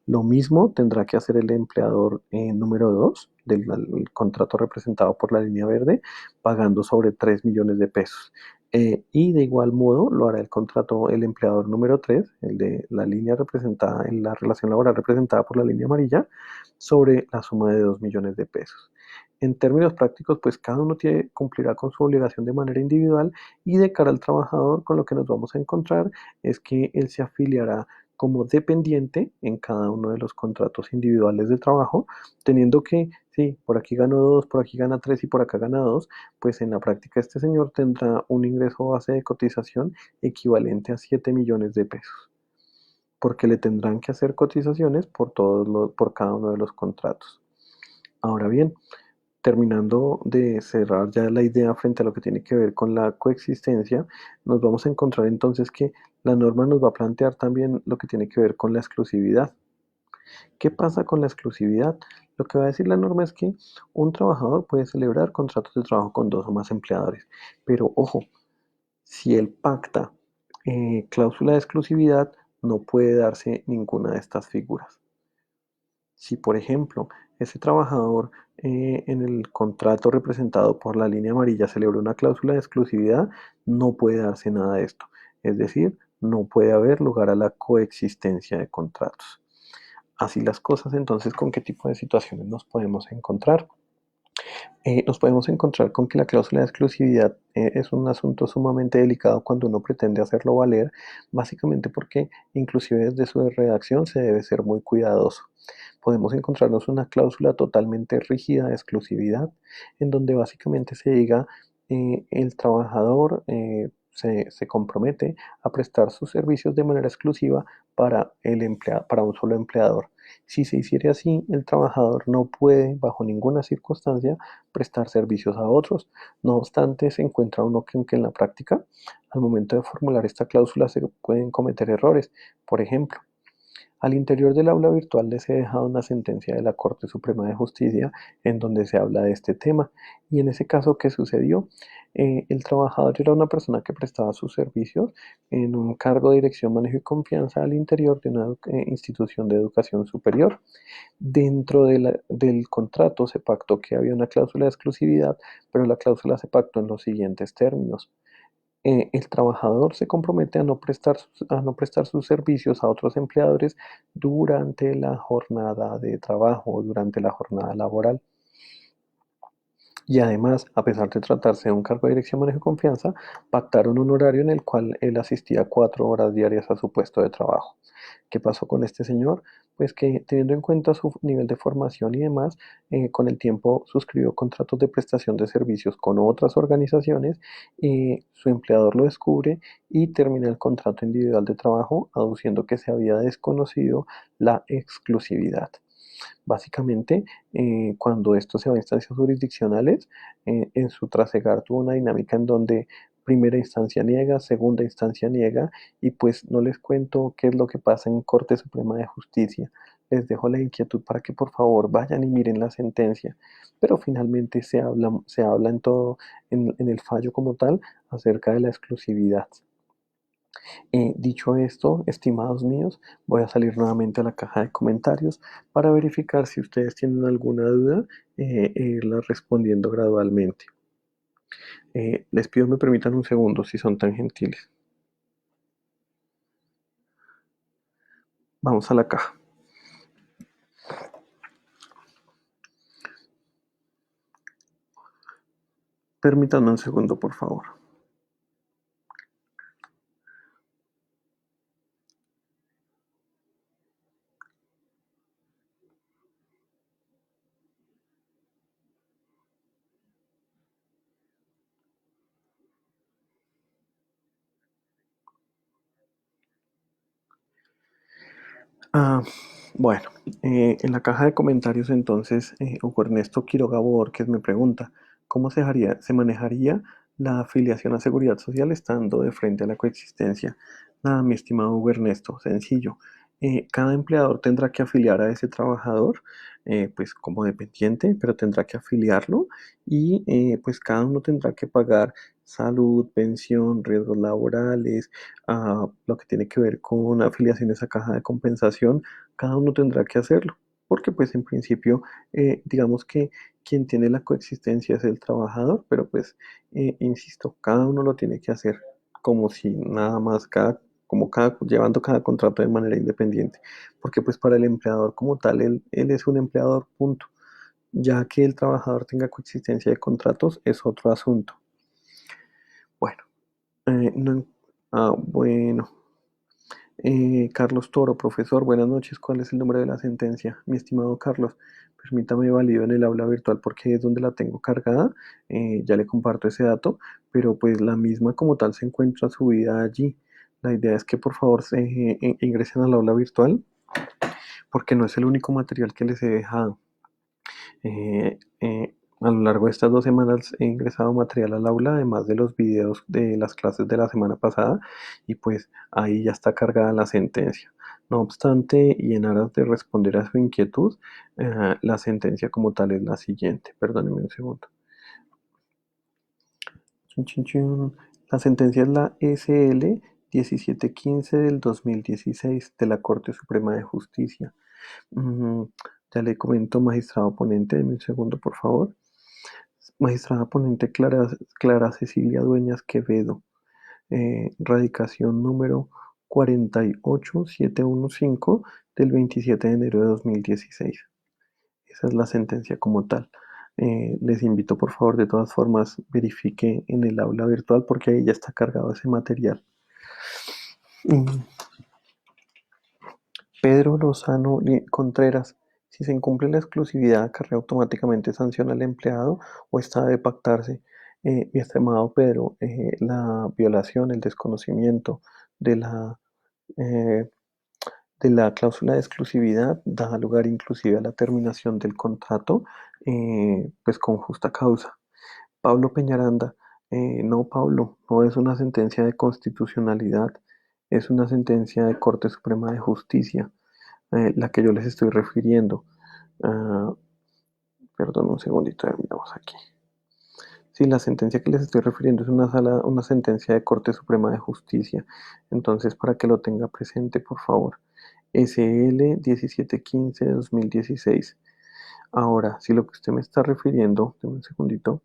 Lo mismo tendrá que hacer el empleador número 2 del contrato representado por la línea verde, pagando sobre 3 millones de pesos. Y de igual modo lo hará el empleador número 3, el de la línea representada en la relación laboral representada por la línea amarilla, sobre la suma de 2 millones de pesos. En términos prácticos, pues cada uno cumplirá con su obligación de manera individual, y de cara al trabajador, con lo que nos vamos a encontrar es que él se afiliará como dependiente en cada uno de los contratos individuales de trabajo, teniendo que, sí, por aquí gano 2, por aquí gana 3 y por acá gana 2, pues en la práctica este señor tendrá un ingreso base de cotización equivalente a 7 millones de pesos, porque le tendrán que hacer cotizaciones por cada uno de los contratos. Ahora bien, terminando de cerrar ya la idea frente a lo que tiene que ver con la coexistencia, nos vamos a encontrar entonces que la norma nos va a plantear también lo que tiene que ver con la exclusividad. ¿Qué pasa con la exclusividad? Lo que va a decir la norma es que un trabajador puede celebrar contratos de trabajo con dos o más empleadores, pero ojo, si él pacta cláusula de exclusividad, no puede darse ninguna de estas figuras. Si, por ejemplo, ese trabajador en el contrato representado por la línea amarilla celebra una cláusula de exclusividad, no puede darse nada de esto. Es decir, no puede haber lugar a la coexistencia de contratos. Así las cosas, entonces, ¿con qué tipo de situaciones nos podemos encontrar? Nos podemos encontrar con que la cláusula de exclusividad es un asunto sumamente delicado cuando uno pretende hacerlo valer, básicamente porque inclusive desde su redacción se debe ser muy cuidadoso. Podemos encontrarnos una cláusula totalmente rígida de exclusividad, en donde básicamente se diga el trabajador se compromete a prestar sus servicios de manera exclusiva para un solo empleador. Si se hiciera así, el trabajador no puede, bajo ninguna circunstancia, prestar servicios a otros. No obstante, se encuentra uno que en la práctica, al momento de formular esta cláusula, se pueden cometer errores. Por ejemplo, al interior del aula virtual les he dejado una sentencia de la Corte Suprema de Justicia en donde se habla de este tema. Y en ese caso, ¿qué sucedió? El trabajador era una persona que prestaba sus servicios en un cargo de dirección, manejo y confianza al interior de una institución de educación superior. Dentro del contrato se pactó que había una cláusula de exclusividad, pero la cláusula se pactó en los siguientes términos. El trabajador se compromete a no prestar sus servicios a otros empleadores durante la jornada de trabajo o durante la jornada laboral. Y además, a pesar de tratarse de un cargo de dirección, manejo y confianza, pactaron un horario en el cual él asistía 4 horas diarias a su puesto de trabajo. ¿Qué pasó con este señor? pues que teniendo en cuenta su nivel de formación y demás, con el tiempo suscribió contratos de prestación de servicios con otras organizaciones, su empleador lo descubre y termina el contrato individual de trabajo, aduciendo que se había desconocido la exclusividad. Básicamente, cuando esto se va a instancias jurisdiccionales, en su trasegar tuvo una dinámica en donde primera instancia niega, segunda instancia niega, y pues no les cuento qué es lo que pasa en Corte Suprema de Justicia. Les dejo la inquietud para que por favor vayan y miren la sentencia, pero finalmente se habla en todo, en el fallo como tal, acerca de la exclusividad. Dicho esto, estimados míos, voy a salir nuevamente a la caja de comentarios para verificar si ustedes tienen alguna duda e irla respondiendo gradualmente. Les pido me permitan un segundo si son tan gentiles. Vamos a la caja. Permítanme un segundo, por favor. Ah, bueno, en la caja de comentarios entonces, Hugo Ernesto Quiroga Borges me pregunta, ¿cómo se manejaría la afiliación a Seguridad Social estando de frente a la coexistencia? Nada, mi estimado Hugo Ernesto, sencillo. Cada empleador tendrá que afiliar a ese trabajador, pues como dependiente, pero tendrá que afiliarlo y pues cada uno tendrá que pagar salud, pensión, riesgos laborales, lo que tiene que ver con afiliaciones a caja de compensación, cada uno tendrá que hacerlo, porque pues en principio, digamos que quien tiene la coexistencia es el trabajador, pero pues, insisto, cada uno lo tiene que hacer como si nada más, llevando cada contrato de manera independiente, porque pues para el empleador como tal, él es un empleador, punto. Ya que el trabajador tenga coexistencia de contratos es otro asunto. Bueno, no, bueno. Carlos Toro, profesor, buenas noches. ¿Cuál es el nombre de la sentencia? Mi estimado Carlos, permítame valido en el aula virtual porque es donde la tengo cargada. Ya le comparto ese dato, pero pues la misma como tal se encuentra subida allí. La idea es que por favor ingresen al aula virtual porque no es el único material que les he dejado. A lo largo de estas 2 semanas he ingresado material al aula, además de los videos de las clases de la semana pasada, y pues ahí ya está cargada la sentencia. No obstante, y en aras de responder a su inquietud, la sentencia como tal es la siguiente. Perdóneme un segundo. Chun, chun, chun. La sentencia es la SL 1715 del 2016 de la Corte Suprema de Justicia. Mm, ya le comento, magistrado ponente, deme un segundo, por favor. Magistrada ponente Clara Cecilia Dueñas Quevedo, radicación número 48715 del 27 de enero de 2016. Esa es la sentencia como tal. Les invito por favor de todas formas verifique en el aula virtual porque ahí ya está cargado ese material. Mm, Pedro Lozano Contreras, si se incumple la exclusividad, ¿acarrea automáticamente sanción al empleado o esta debe pactarse? Mi estimado Pedro, la violación, el desconocimiento de eh, de la cláusula de exclusividad da lugar inclusive a la terminación del contrato, pues con justa causa. Pablo Peñaranda, no, Pablo, no es una sentencia de constitucionalidad, es una sentencia de Corte Suprema de Justicia, la que yo les estoy refiriendo. Ah, perdón, un segundito, miramos aquí. Sí, la sentencia que les estoy refiriendo es una sentencia de Corte Suprema de Justicia. Entonces, para que lo tenga presente, por favor. SL 1715 de 2016. Ahora, si lo que usted me está refiriendo, deme un segundito.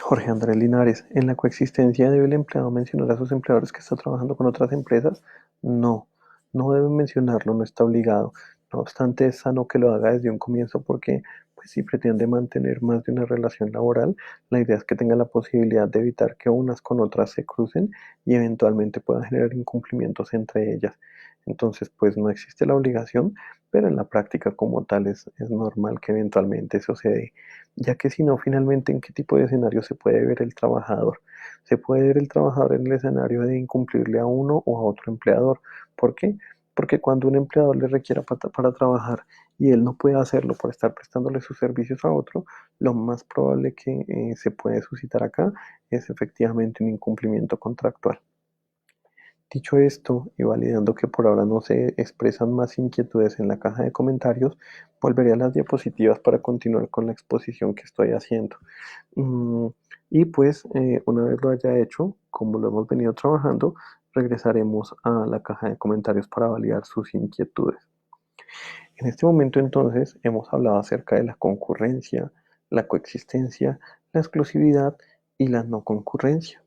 Jorge Andrés Linares, ¿en la coexistencia debe el empleado mencionar a sus empleadores que está trabajando con otras empresas? No, no debe mencionarlo, no está obligado. No obstante, es sano que lo haga desde un comienzo porque, pues, si pretende mantener más de una relación laboral, la idea es que tenga la posibilidad de evitar que unas con otras se crucen y eventualmente puedan generar incumplimientos entre ellas. Entonces, pues no existe la obligación, pero en la práctica como tal es normal que eventualmente eso se dé, ya que si no, finalmente, ¿en qué tipo de escenario se puede ver el trabajador? Se puede ver el trabajador en el escenario de incumplirle a uno o a otro empleador. ¿Por qué? Porque cuando un empleador le requiera para trabajar y él no puede hacerlo por estar prestándole sus servicios a otro, lo más probable que se puede suscitar acá es efectivamente un incumplimiento contractual. Dicho esto, y validando que por ahora no se expresan más inquietudes en la caja de comentarios, volveré a las diapositivas para continuar con la exposición que estoy haciendo. Mm, y pues una vez lo haya hecho, como lo hemos venido trabajando, regresaremos a la caja de comentarios para validar sus inquietudes. En este momento entonces hemos hablado acerca de la concurrencia, la coexistencia, la exclusividad y la no concurrencia.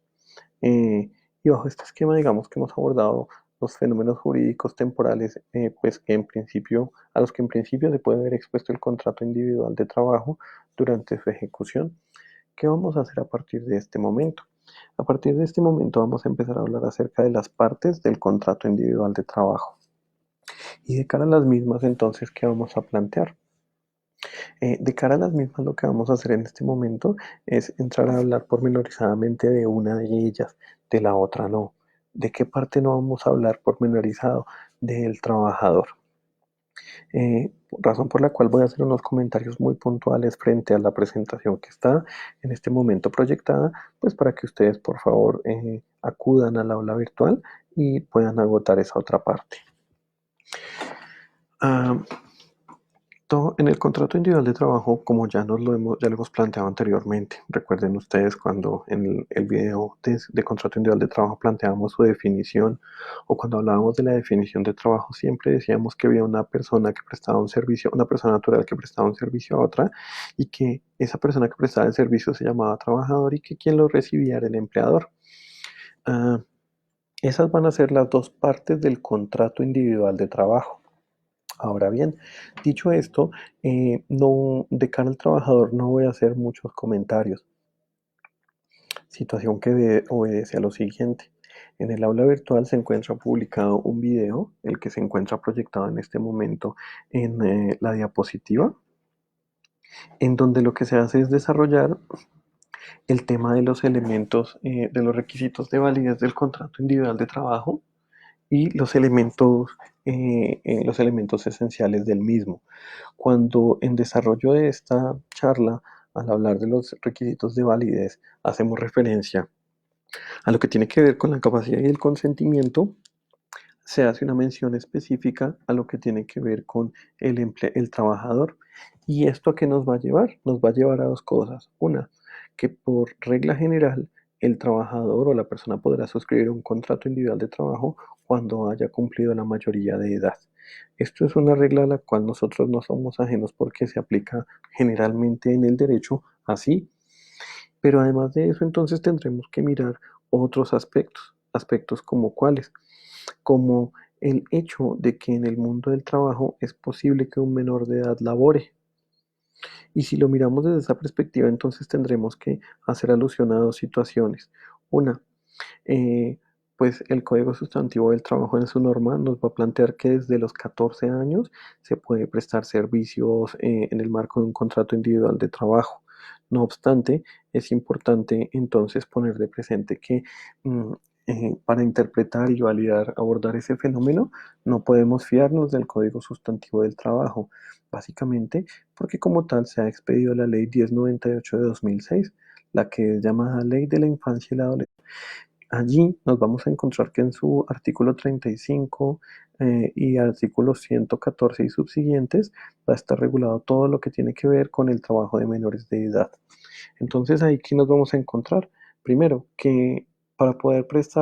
Eh, y bajo este esquema, digamos que hemos abordado los fenómenos jurídicos temporales, pues que en principio, a los que en principio se puede ver expuesto el contrato individual de trabajo durante su ejecución. ¿Qué vamos a hacer a partir de este momento? A partir de este momento vamos a empezar a hablar acerca de las partes del contrato individual de trabajo. Y de cara a las mismas, entonces, ¿qué vamos a plantear? De cara a las mismas, lo que vamos a hacer en este momento es entrar a hablar pormenorizadamente de una de ellas, de la otra no. ¿De qué parte no vamos a hablar pormenorizado? Del trabajador. Razón por la cual voy a hacer unos comentarios muy puntuales frente a la presentación que está en este momento proyectada, pues para que ustedes por favor acudan al aula virtual y puedan agotar esa otra parte. Ah, en el contrato individual de trabajo, como ya lo hemos planteado anteriormente, recuerden ustedes cuando en el video de contrato individual de trabajo planteábamos su definición o cuando hablábamos de la definición de trabajo, siempre decíamos que había una persona que prestaba un servicio, una persona natural que prestaba un servicio a otra y que esa persona que prestaba el servicio se llamaba trabajador y que quien lo recibía era el empleador. Ah, esas van a ser las dos partes del contrato individual de trabajo. Ahora bien, dicho esto, no, de cara al trabajador no voy a hacer muchos comentarios, situación que obedece a lo siguiente. En el aula virtual se encuentra publicado un video, el que se encuentra proyectado en este momento en la diapositiva, en donde lo que se hace es desarrollar el tema de los elementos, de los requisitos de validez del contrato individual de trabajo y los elementos esenciales del mismo. Cuando en desarrollo de esta charla, al hablar de los requisitos de validez, hacemos referencia a lo que tiene que ver con la capacidad y el consentimiento, se hace una mención específica a lo que tiene que ver con el trabajador. ¿Y esto a qué nos va a llevar? Nos va a llevar a dos cosas. Una, que por regla general el trabajador o la persona podrá suscribir un contrato individual de trabajo cuando haya cumplido la mayoría de edad. Esto es una regla a la cual nosotros no somos ajenos porque se aplica generalmente en el derecho así, pero además de eso entonces tendremos que mirar otros aspectos, aspectos como cuáles, como el hecho de que en el mundo del trabajo es posible que un menor de edad labore. Y si lo miramos desde esa perspectiva, entonces tendremos que hacer alusión a dos situaciones. Una, eh, pues el Código Sustantivo del Trabajo en su norma nos va a plantear que desde los 14 años se puede prestar servicios en el marco de un contrato individual de trabajo. No obstante, es importante entonces poner de presente que mm, para interpretar y validar, abordar ese fenómeno, no podemos fiarnos del Código Sustantivo del Trabajo, básicamente porque como tal se ha expedido la Ley 1098 de 2006, la que es llamada Ley de la Infancia y la Adolescencia. Allí nos vamos a encontrar que en su artículo 35 y artículo 114 y subsiguientes va a estar regulado todo lo que tiene que ver con el trabajo de menores de edad. Entonces ahí, ¿qué nos vamos a encontrar? Primero, que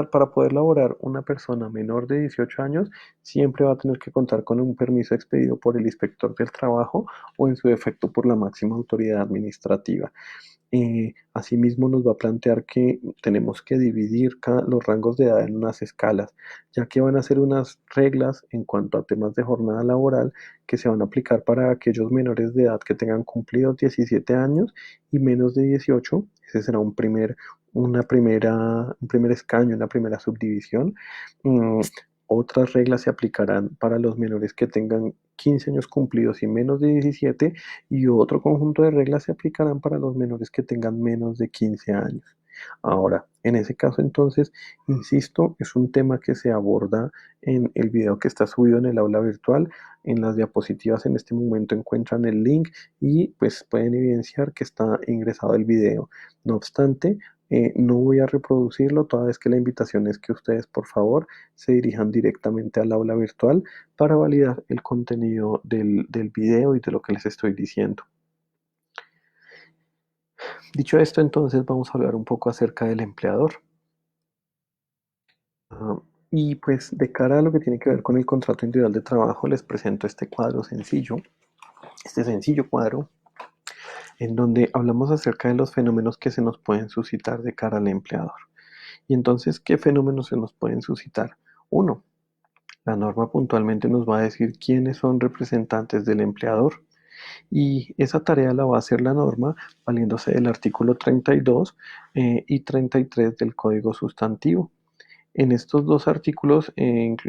para poder laborar una persona menor de 18 años, siempre va a tener que contar con un permiso expedido por el inspector del trabajo o en su defecto por la máxima autoridad administrativa. Asimismo, nos va a plantear que tenemos que dividir los rangos de edad en unas escalas, ya que van a ser unas reglas en cuanto a temas de jornada laboral que se van a aplicar para aquellos menores de edad que tengan cumplidos 17 años y menos de 18. Ese será un primer escaño, una primera subdivisión. Mm, Otras reglas se aplicarán para los menores que tengan 15 años cumplidos y menos de 17, y otro conjunto de reglas se aplicarán para los menores que tengan menos de 15 años. Ahora, en ese caso entonces, insisto, es un tema que se aborda en el video que está subido en el aula virtual. En las diapositivas en este momento encuentran el link y pues pueden evidenciar que está ingresado el video. No obstante, no voy a reproducirlo toda vez que la invitación es que ustedes por favor se dirijan directamente al aula virtual para validar el contenido del video y de lo que les estoy diciendo. Dicho esto, entonces vamos a hablar un poco acerca del empleador. Ah, y pues de cara a lo que tiene que ver con el contrato individual de trabajo, les presento este cuadro sencillo, este sencillo cuadro, en donde hablamos acerca de los fenómenos que se nos pueden suscitar de cara al empleador. Y entonces, ¿qué fenómenos se nos pueden suscitar? Uno, la norma puntualmente nos va a decir quiénes son representantes del empleador. Y esa tarea la va a hacer la norma valiéndose del artículo 32 y 33 del Código Sustantivo. En estos dos artículos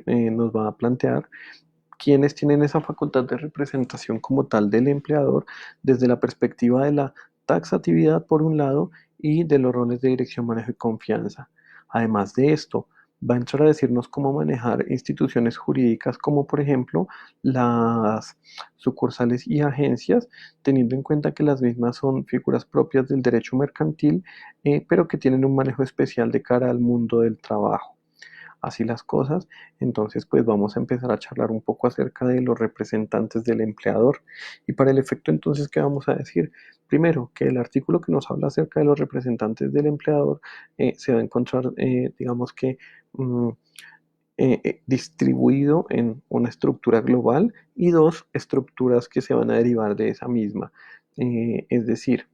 nos va a plantear quiénes tienen esa facultad de representación como tal del empleador desde la perspectiva de la taxatividad por un lado y de los roles de dirección, manejo y confianza. Además de esto, va a entrar a decirnos cómo manejar instituciones jurídicas como por ejemplo las sucursales y agencias, teniendo en cuenta que las mismas son figuras propias del derecho mercantil, pero que tienen un manejo especial de cara al mundo del trabajo. Así las cosas, entonces pues vamos a empezar a charlar un poco acerca de los representantes del empleador. Y para el efecto entonces, ¿qué vamos a decir? Primero, que el artículo que nos habla acerca de los representantes del empleador se va a encontrar, digamos que, mm, distribuido en una estructura global y dos estructuras que se van a derivar de esa misma. Es decir,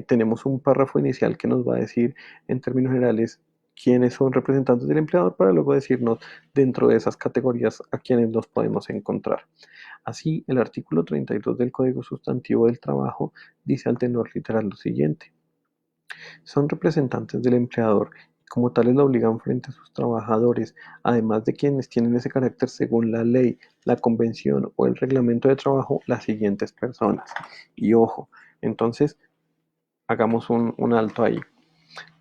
tenemos un párrafo inicial que nos va a decir en términos generales quiénes son representantes del empleador para luego decirnos dentro de esas categorías a quiénes nos podemos encontrar. Así, el artículo 32 del Código Sustantivo del Trabajo dice al tenor literal lo siguiente: son representantes del empleador y como tales lo obligan frente a sus trabajadores, además de quienes tienen ese carácter según la ley, la convención o el reglamento de trabajo, las siguientes personas. Y ojo, entonces hagamos un alto ahí.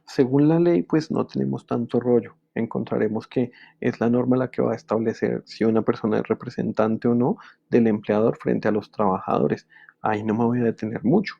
Según la ley, pues no tenemos tanto rollo. Encontraremos que es la norma la que va a establecer si una persona es representante o no del empleador frente a los trabajadores. Ahí no me voy a detener mucho.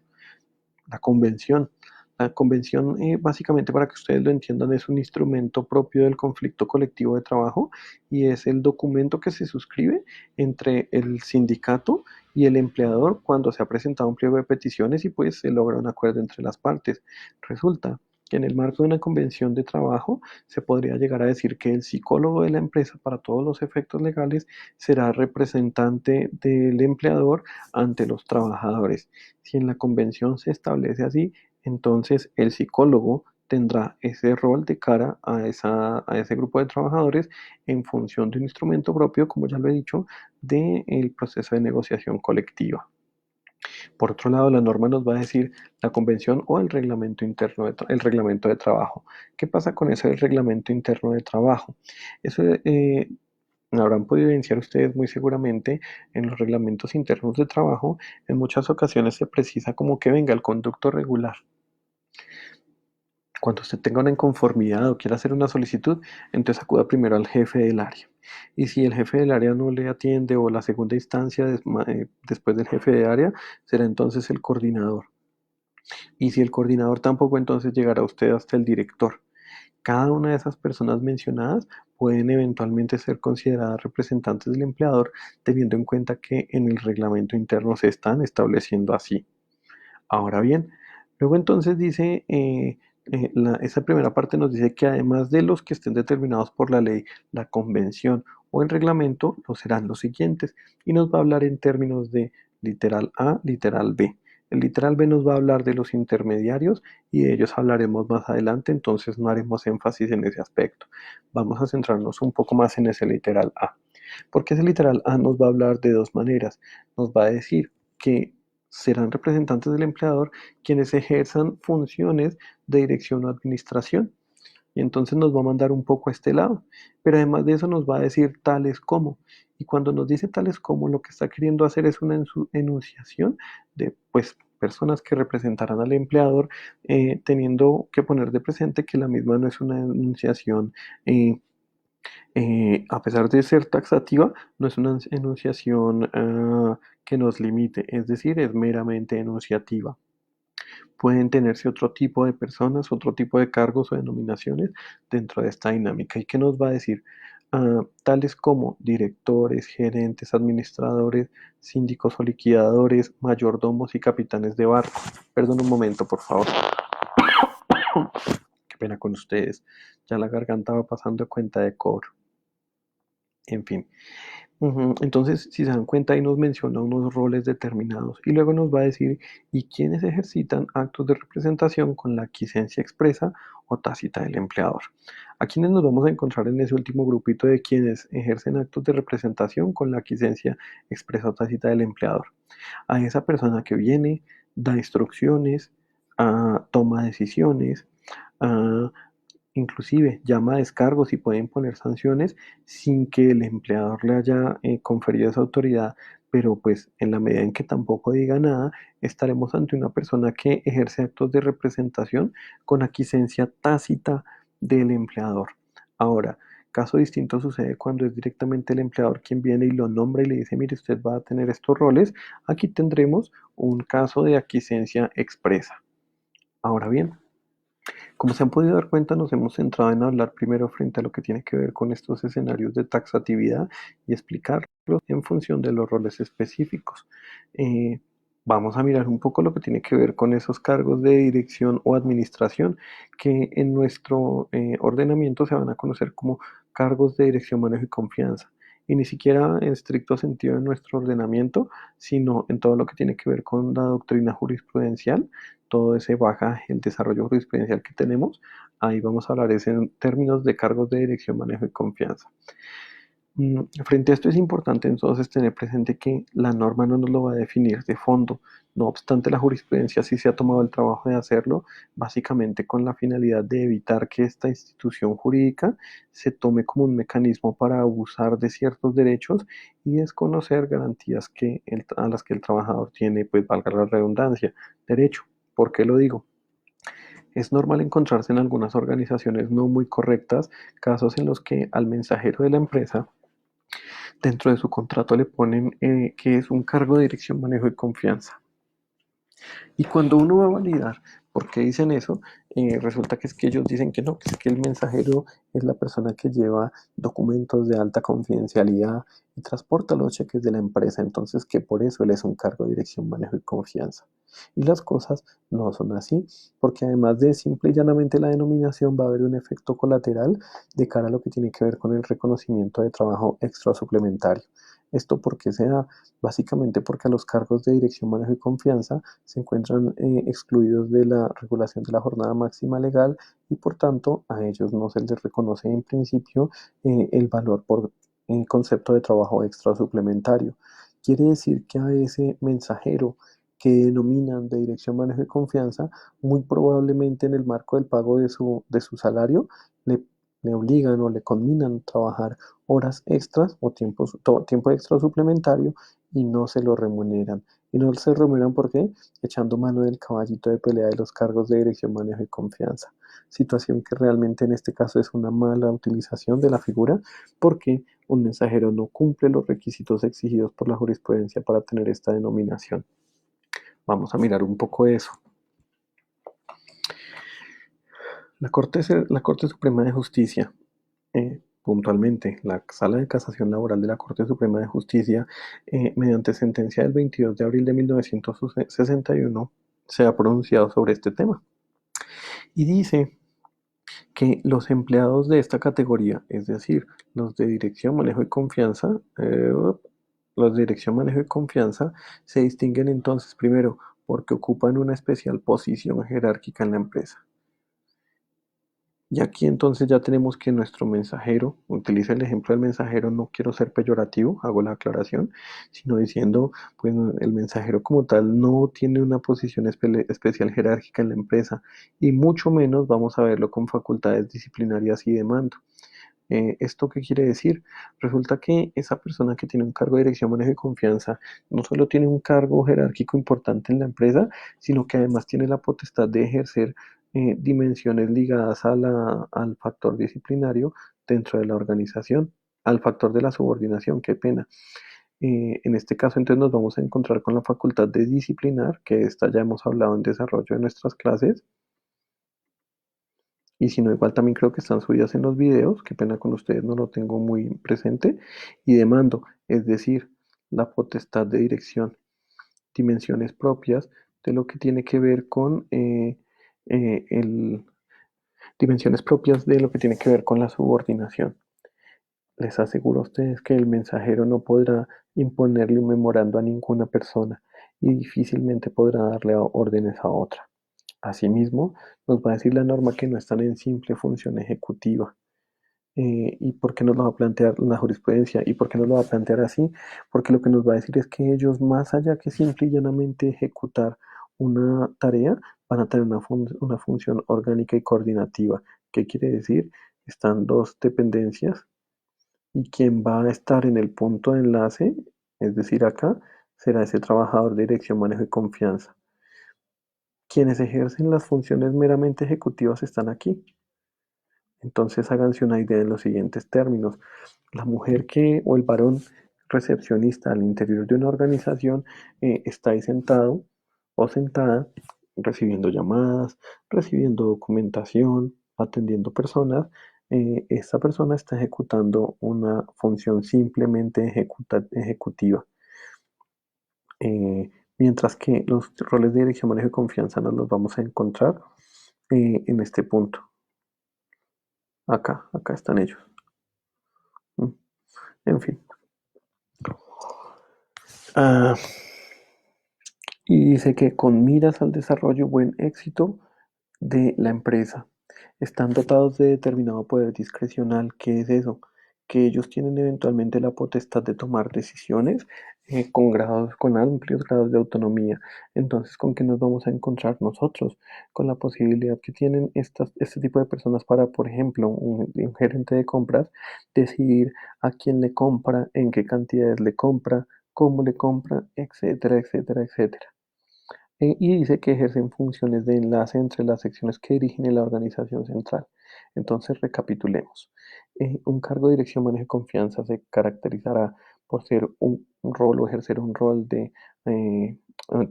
La convención. La convención, básicamente para que ustedes lo entiendan, es un instrumento propio del conflicto colectivo de trabajo y es el documento que se suscribe entre el sindicato y el empleador cuando se ha presentado un pliego de peticiones y pues se logra un acuerdo entre las partes. Resulta que en el marco de una convención de trabajo se podría llegar a decir que el psicólogo de la empresa, para todos los efectos legales, será representante del empleador ante los trabajadores. Si en la convención se establece así, entonces el psicólogo tendrá ese rol de cara a ese grupo de trabajadores en función de un instrumento propio, como ya lo he dicho, del proceso de negociación colectiva. Por otro lado, la norma nos va a decir la convención o el reglamento interno el reglamento de trabajo. ¿Qué pasa con eso del reglamento interno de trabajo? Eso habrán podido evidenciar ustedes muy seguramente en los reglamentos internos de trabajo. En muchas ocasiones se precisa como que venga el conducto regular. Cuando usted tenga una inconformidad o quiera hacer una solicitud, entonces acuda primero al jefe del área. Y si el jefe del área no le atiende o la segunda instancia después del jefe de área, será entonces el coordinador. Y si el coordinador tampoco, entonces llegará usted hasta el director. Cada una de esas personas mencionadas pueden eventualmente ser consideradas representantes del empleador, teniendo en cuenta que en el reglamento interno se están estableciendo así. Ahora bien, luego entonces dice Esa primera parte nos dice que además de los que estén determinados por la ley, la convención o el reglamento, lo serán los siguientes. Y nos va a hablar en términos de literal A, literal B. El literal B nos va a hablar de los intermediarios y de ellos hablaremos más adelante, entonces no haremos énfasis en ese aspecto. Vamos a centrarnos un poco más en ese literal A. Porque ese literal A nos va a hablar de dos maneras. Nos va a decir que serán representantes del empleador quienes ejerzan funciones de dirección o administración. Y entonces nos va a mandar un poco a este lado. Pero además de eso nos va a decir tales como. Y cuando nos dice tales como, lo que está queriendo hacer es una enunciación de pues personas que representarán al empleador, teniendo que poner de presente que la misma no es una enunciación a pesar de ser taxativa, no es una enunciación que nos limite, es decir, es meramente enunciativa. Pueden tenerse otro tipo de personas, otro tipo de cargos o denominaciones dentro de esta dinámica. ¿Y qué nos va a decir? Tales como directores, gerentes, administradores, síndicos o liquidadores, mayordomos y capitanes de barco. Perdón un momento, por favor. Qué pena con ustedes. Ya la garganta va pasando a cuenta de cobro. En fin. Entonces, si se dan cuenta, ahí nos menciona unos roles determinados y luego nos va a decir y quiénes ejercitan actos de representación con la aquiescencia expresa o tácita del empleador. ¿A quiénes nos vamos a encontrar en ese último grupito de quienes ejercen actos de representación con la aquiescencia expresa o tácita del empleador? A esa persona que viene, da instrucciones, toma decisiones, ah, inclusive llama a descargos y puede imponer sanciones sin que el empleador le haya conferido esa autoridad, pero pues en la medida en que tampoco diga nada, estaremos ante una persona que ejerce actos de representación con aquiescencia tácita del empleador. Ahora, caso distinto sucede cuando es directamente el empleador quien viene y lo nombra y le dice, mire, usted va a tener estos roles. Aquí tendremos un caso de aquiescencia expresa. Ahora bien, como se han podido dar cuenta, nos hemos centrado en hablar primero frente a lo que tiene que ver con estos escenarios de taxatividad y explicarlos en función de los roles específicos. Eh, Vamos a mirar un poco lo que tiene que ver con esos cargos de dirección o administración que en nuestro ordenamiento se van a conocer como cargos de dirección, manejo y confianza. Y ni siquiera en estricto sentido en nuestro ordenamiento, sino en todo lo que tiene que ver con la doctrina jurisprudencial, todo ese bagaje, el desarrollo jurisprudencial que tenemos. Ahí vamos a hablar es en términos de cargos de dirección, manejo y confianza. Frente a esto es importante entonces tener presente que la norma no nos lo va a definir de fondo. No obstante, la jurisprudencia sí se ha tomado el trabajo de hacerlo, básicamente con la finalidad de evitar que esta institución jurídica se tome como un mecanismo para abusar de ciertos derechos y desconocer garantías a las que el trabajador tiene, pues valga la redundancia, derecho. ¿Por qué lo digo? Es normal encontrarse en algunas organizaciones no muy correctas casos en los que al mensajero de la empresa dentro de su contrato le ponen que es un cargo de dirección, manejo y confianza. Y cuando uno va a validar por qué dicen eso, resulta que es que ellos dicen que no, que es que el mensajero es la persona que lleva documentos de alta confidencialidad y transporta los cheques de la empresa, entonces que por eso él es un cargo de dirección, manejo y confianza. Y las cosas no son así, porque además de simple y llanamente la denominación va a haber un efecto colateral de cara a lo que tiene que ver con el reconocimiento de trabajo extra suplementario. ¿Esto por qué se da? Básicamente porque a los cargos de dirección, manejo y confianza se encuentran excluidos de la regulación de la jornada máxima legal y por tanto a ellos no se les reconoce en principio el valor por concepto de trabajo extra suplementario. Quiere decir que a ese mensajero que denominan de dirección, manejo y confianza, muy probablemente en el marco del pago de su salario, le, le obligan o le conminan a trabajar horas extras o tiempo extra suplementario y no se lo remuneran. Y no se remuneran ¿por qué? Echando mano del caballito de pelea de los cargos de dirección, manejo y confianza. Situación que realmente en este caso es una mala utilización de la figura porque un mensajero no cumple los requisitos exigidos por la jurisprudencia para tener esta denominación. Vamos a mirar un poco eso. La Corte Suprema de Justicia, puntualmente, la Sala de Casación Laboral de la Corte Suprema de Justicia, mediante sentencia del 22 de abril de 1961, se ha pronunciado sobre este tema. Y dice que los empleados de esta categoría, es decir, los de dirección, manejo y confianza, los de dirección, manejo y confianza, se distinguen entonces primero porque ocupan una especial posición jerárquica en la empresa. Y aquí entonces ya tenemos que nuestro mensajero, utiliza el ejemplo del mensajero, no quiero ser peyorativo, hago la aclaración, sino diciendo, pues el mensajero como tal no tiene una posición especial jerárquica en la empresa y mucho menos vamos a verlo con facultades disciplinarias y de mando. ¿Esto qué quiere decir? Resulta que esa persona que tiene un cargo de dirección, manejo y confianza no solo tiene un cargo jerárquico importante en la empresa, sino que además tiene la potestad de ejercer dimensiones ligadas al factor disciplinario dentro de la organización, al factor de la subordinación, qué pena. En este caso, entonces nos vamos a encontrar con la facultad de disciplinar, que esta ya hemos hablado en desarrollo de nuestras clases, y si no, igual también creo que están subidas en los videos, qué pena con ustedes, no lo tengo muy presente, y de mando, es decir, la potestad de dirección, dimensiones propias de lo que tiene que ver con dimensiones propias de lo que tiene que ver con la subordinación. Les aseguro a ustedes que el mensajero no podrá imponerle un memorando a ninguna persona y difícilmente podrá darle órdenes a otra. Asimismo, nos va a decir la norma que no están en simple función ejecutiva. ¿Y por qué nos lo va a plantear la jurisprudencia? ¿Y por qué nos lo va a plantear así? Porque lo que nos va a decir es que ellos, más allá que simple y llanamente ejecutar una tarea, van a tener una función orgánica y coordinativa. ¿Qué quiere decir? Están dos dependencias y quien va a estar en el punto de enlace, es decir, acá, será ese trabajador de dirección, manejo y confianza. Quienes ejercen las funciones meramente ejecutivas están aquí. Entonces háganse una idea en los siguientes términos. La mujer que o el varón recepcionista al interior de una organización está ahí sentado o sentada recibiendo llamadas, recibiendo documentación, atendiendo personas. Esta persona está ejecutando una función simplemente ejecutiva. Eh, Mientras que los roles de dirección, manejo y confianza nos los vamos a encontrar en este punto. Acá están ellos. Mm, En fin. Ah, y dice que con miras al desarrollo y buen éxito de la empresa, están dotados de determinado poder discrecional. ¿Qué es eso? Que ellos tienen eventualmente la potestad de tomar decisiones con amplios grados de autonomía. Entonces, ¿con qué nos vamos a encontrar nosotros? Con la posibilidad que tienen este tipo de personas para, por ejemplo, un gerente de compras, decidir a quién le compra, en qué cantidades le compra, cómo le compra, etcétera, etcétera, etcétera. Y dice que ejercen funciones de enlace entre las secciones que dirigen en la organización central. Entonces, recapitulemos. Un cargo de dirección, manejo y confianza se caracterizará por ser un rol o ejercer un rol de eh,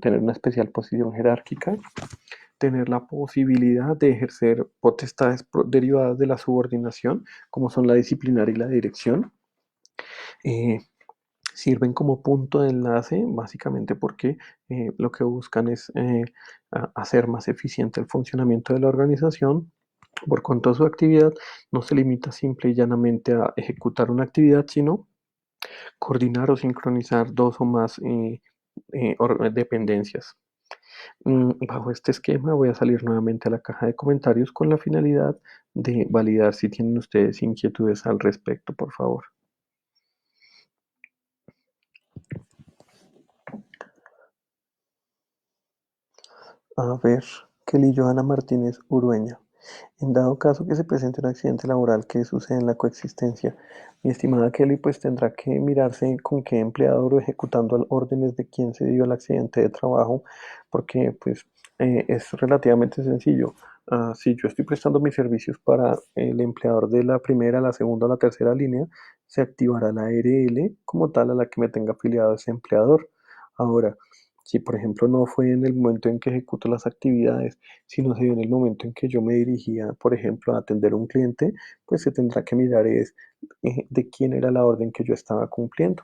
tener una especial posición jerárquica, tener la posibilidad de ejercer potestades derivadas de la subordinación, como son la disciplinaria y la dirección. Eh, Sirven como punto de enlace, básicamente porque lo que buscan es hacer más eficiente el funcionamiento de la organización. Por cuanto a su actividad, no se limita simple y llanamente a ejecutar una actividad, sino coordinar o sincronizar dos o más dependencias. Bajo este esquema voy a salir nuevamente a la caja de comentarios con la finalidad de validar si tienen ustedes inquietudes al respecto, por favor. A ver, Kelly Johanna Martínez Urueña. En dado caso que se presente un accidente laboral que sucede en la coexistencia, mi estimada Kelly pues tendrá que mirarse con qué empleador o ejecutando órdenes de quién se dio el accidente de trabajo, porque pues es relativamente sencillo. Si yo estoy prestando mis servicios para el empleador de la primera, la segunda o la tercera línea, se activará la ARL como tal a la que me tenga afiliado ese empleador. Ahora, si por ejemplo no fue en el momento en que ejecuto las actividades, sino se dio en el momento en que yo me dirigía, por ejemplo, a atender a un cliente, pues se tendrá que mirar de quién era la orden que yo estaba cumpliendo.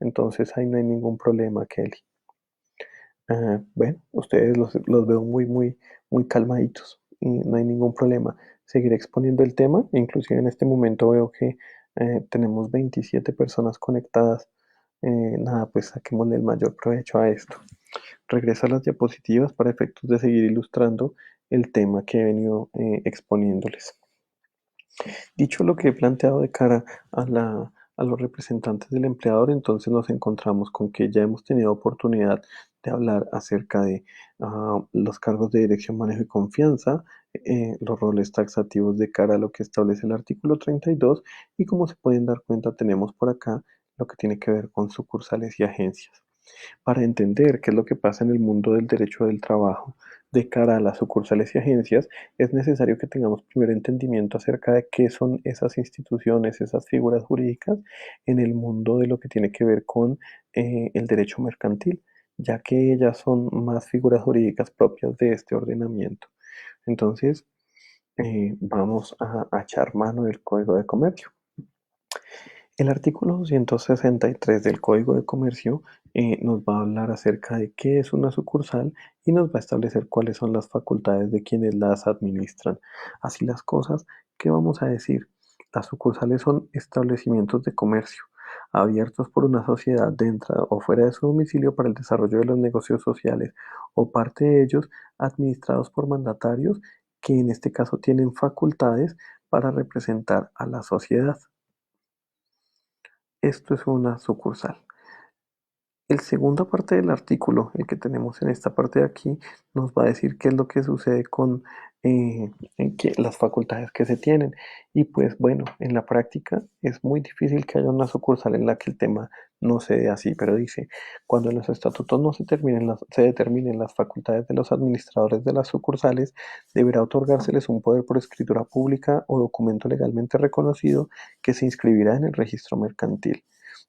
Entonces ahí no hay ningún problema, Kelly. Bueno, ustedes los veo muy calmaditos. y no hay ningún problema. Seguiré exponiendo el tema, inclusive en este momento veo que tenemos 27 personas conectadas. Nada, pues saquémosle el mayor provecho a esto. Regreso a las diapositivas para efectos de seguir ilustrando el tema que he venido exponiéndoles. Dicho lo que he planteado de cara a los representantes del empleador, entonces nos encontramos con que ya hemos tenido oportunidad de hablar acerca de los cargos de dirección, manejo y confianza, los roles taxativos de cara a lo que establece el artículo 32 y como se pueden dar cuenta tenemos por acá lo que tiene que ver con sucursales y agencias. Para entender qué es lo que pasa en el mundo del derecho del trabajo de cara a las sucursales y agencias, es necesario que tengamos primero entendimiento acerca de qué son esas instituciones, esas figuras jurídicas en el mundo de lo que tiene que ver con el derecho mercantil, ya que ellas son más figuras jurídicas propias de este ordenamiento. Entonces, vamos a echar mano del Código de Comercio. El artículo 263 del Código de Comercio nos va a hablar acerca de qué es una sucursal y nos va a establecer cuáles son las facultades de quienes las administran. Así las cosas, ¿qué vamos a decir? Las sucursales son establecimientos de comercio abiertos por una sociedad dentro o fuera de su domicilio para el desarrollo de los negocios sociales o parte de ellos administrados por mandatarios que en este caso tienen facultades para representar a la sociedad. Esto es una sucursal. El segunda parte del artículo, el que tenemos en esta parte de aquí, nos va a decir qué es lo que sucede con las facultades que se tienen. Y pues bueno, en la práctica es muy difícil que haya una sucursal en la que el tema no se dé así, pero dice, cuando en los estatutos no se determinen las facultades de los administradores de las sucursales, deberá otorgárseles un poder por escritura pública o documento legalmente reconocido que se inscribirá en el registro mercantil.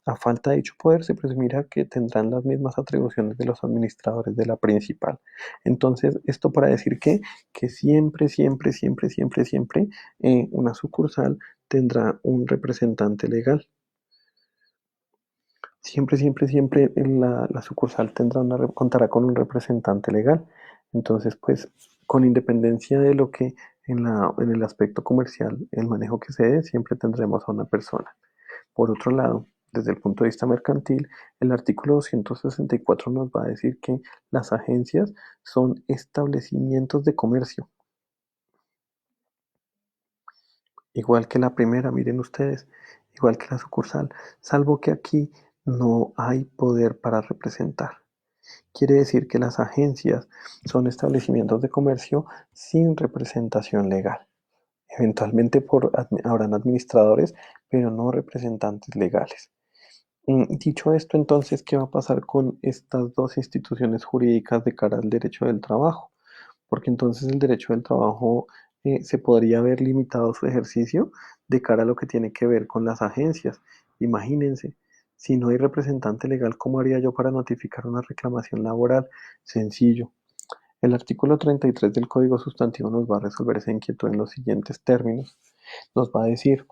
A falta de dicho poder, se presumirá que tendrán las mismas atribuciones de los administradores de la principal. Entonces, esto para decir que siempre, siempre, siempre, siempre, siempre una sucursal tendrá un representante legal. Siempre, siempre, siempre la sucursal contará con un representante legal. Entonces, pues, con independencia de lo que en el aspecto comercial, el manejo que se dé, siempre tendremos a una persona. Por otro lado, desde el punto de vista mercantil, el artículo 264 nos va a decir que las agencias son establecimientos de comercio, igual que la primera, miren ustedes, igual que la sucursal, salvo que aquí no hay poder para representar. Quiere decir que las agencias son establecimientos de comercio sin representación legal. Eventualmente habrán administradores, pero no representantes legales. Dicho esto, entonces, ¿qué va a pasar con estas dos instituciones jurídicas de cara al derecho del trabajo? Porque entonces el derecho del trabajo se podría ver limitado su ejercicio de cara a lo que tiene que ver con las agencias. Imagínense, si no hay representante legal, ¿cómo haría yo para notificar una reclamación laboral? Sencillo. El artículo 33 del Código Sustantivo nos va a resolver esa inquietud en los siguientes términos. Nos va a decir,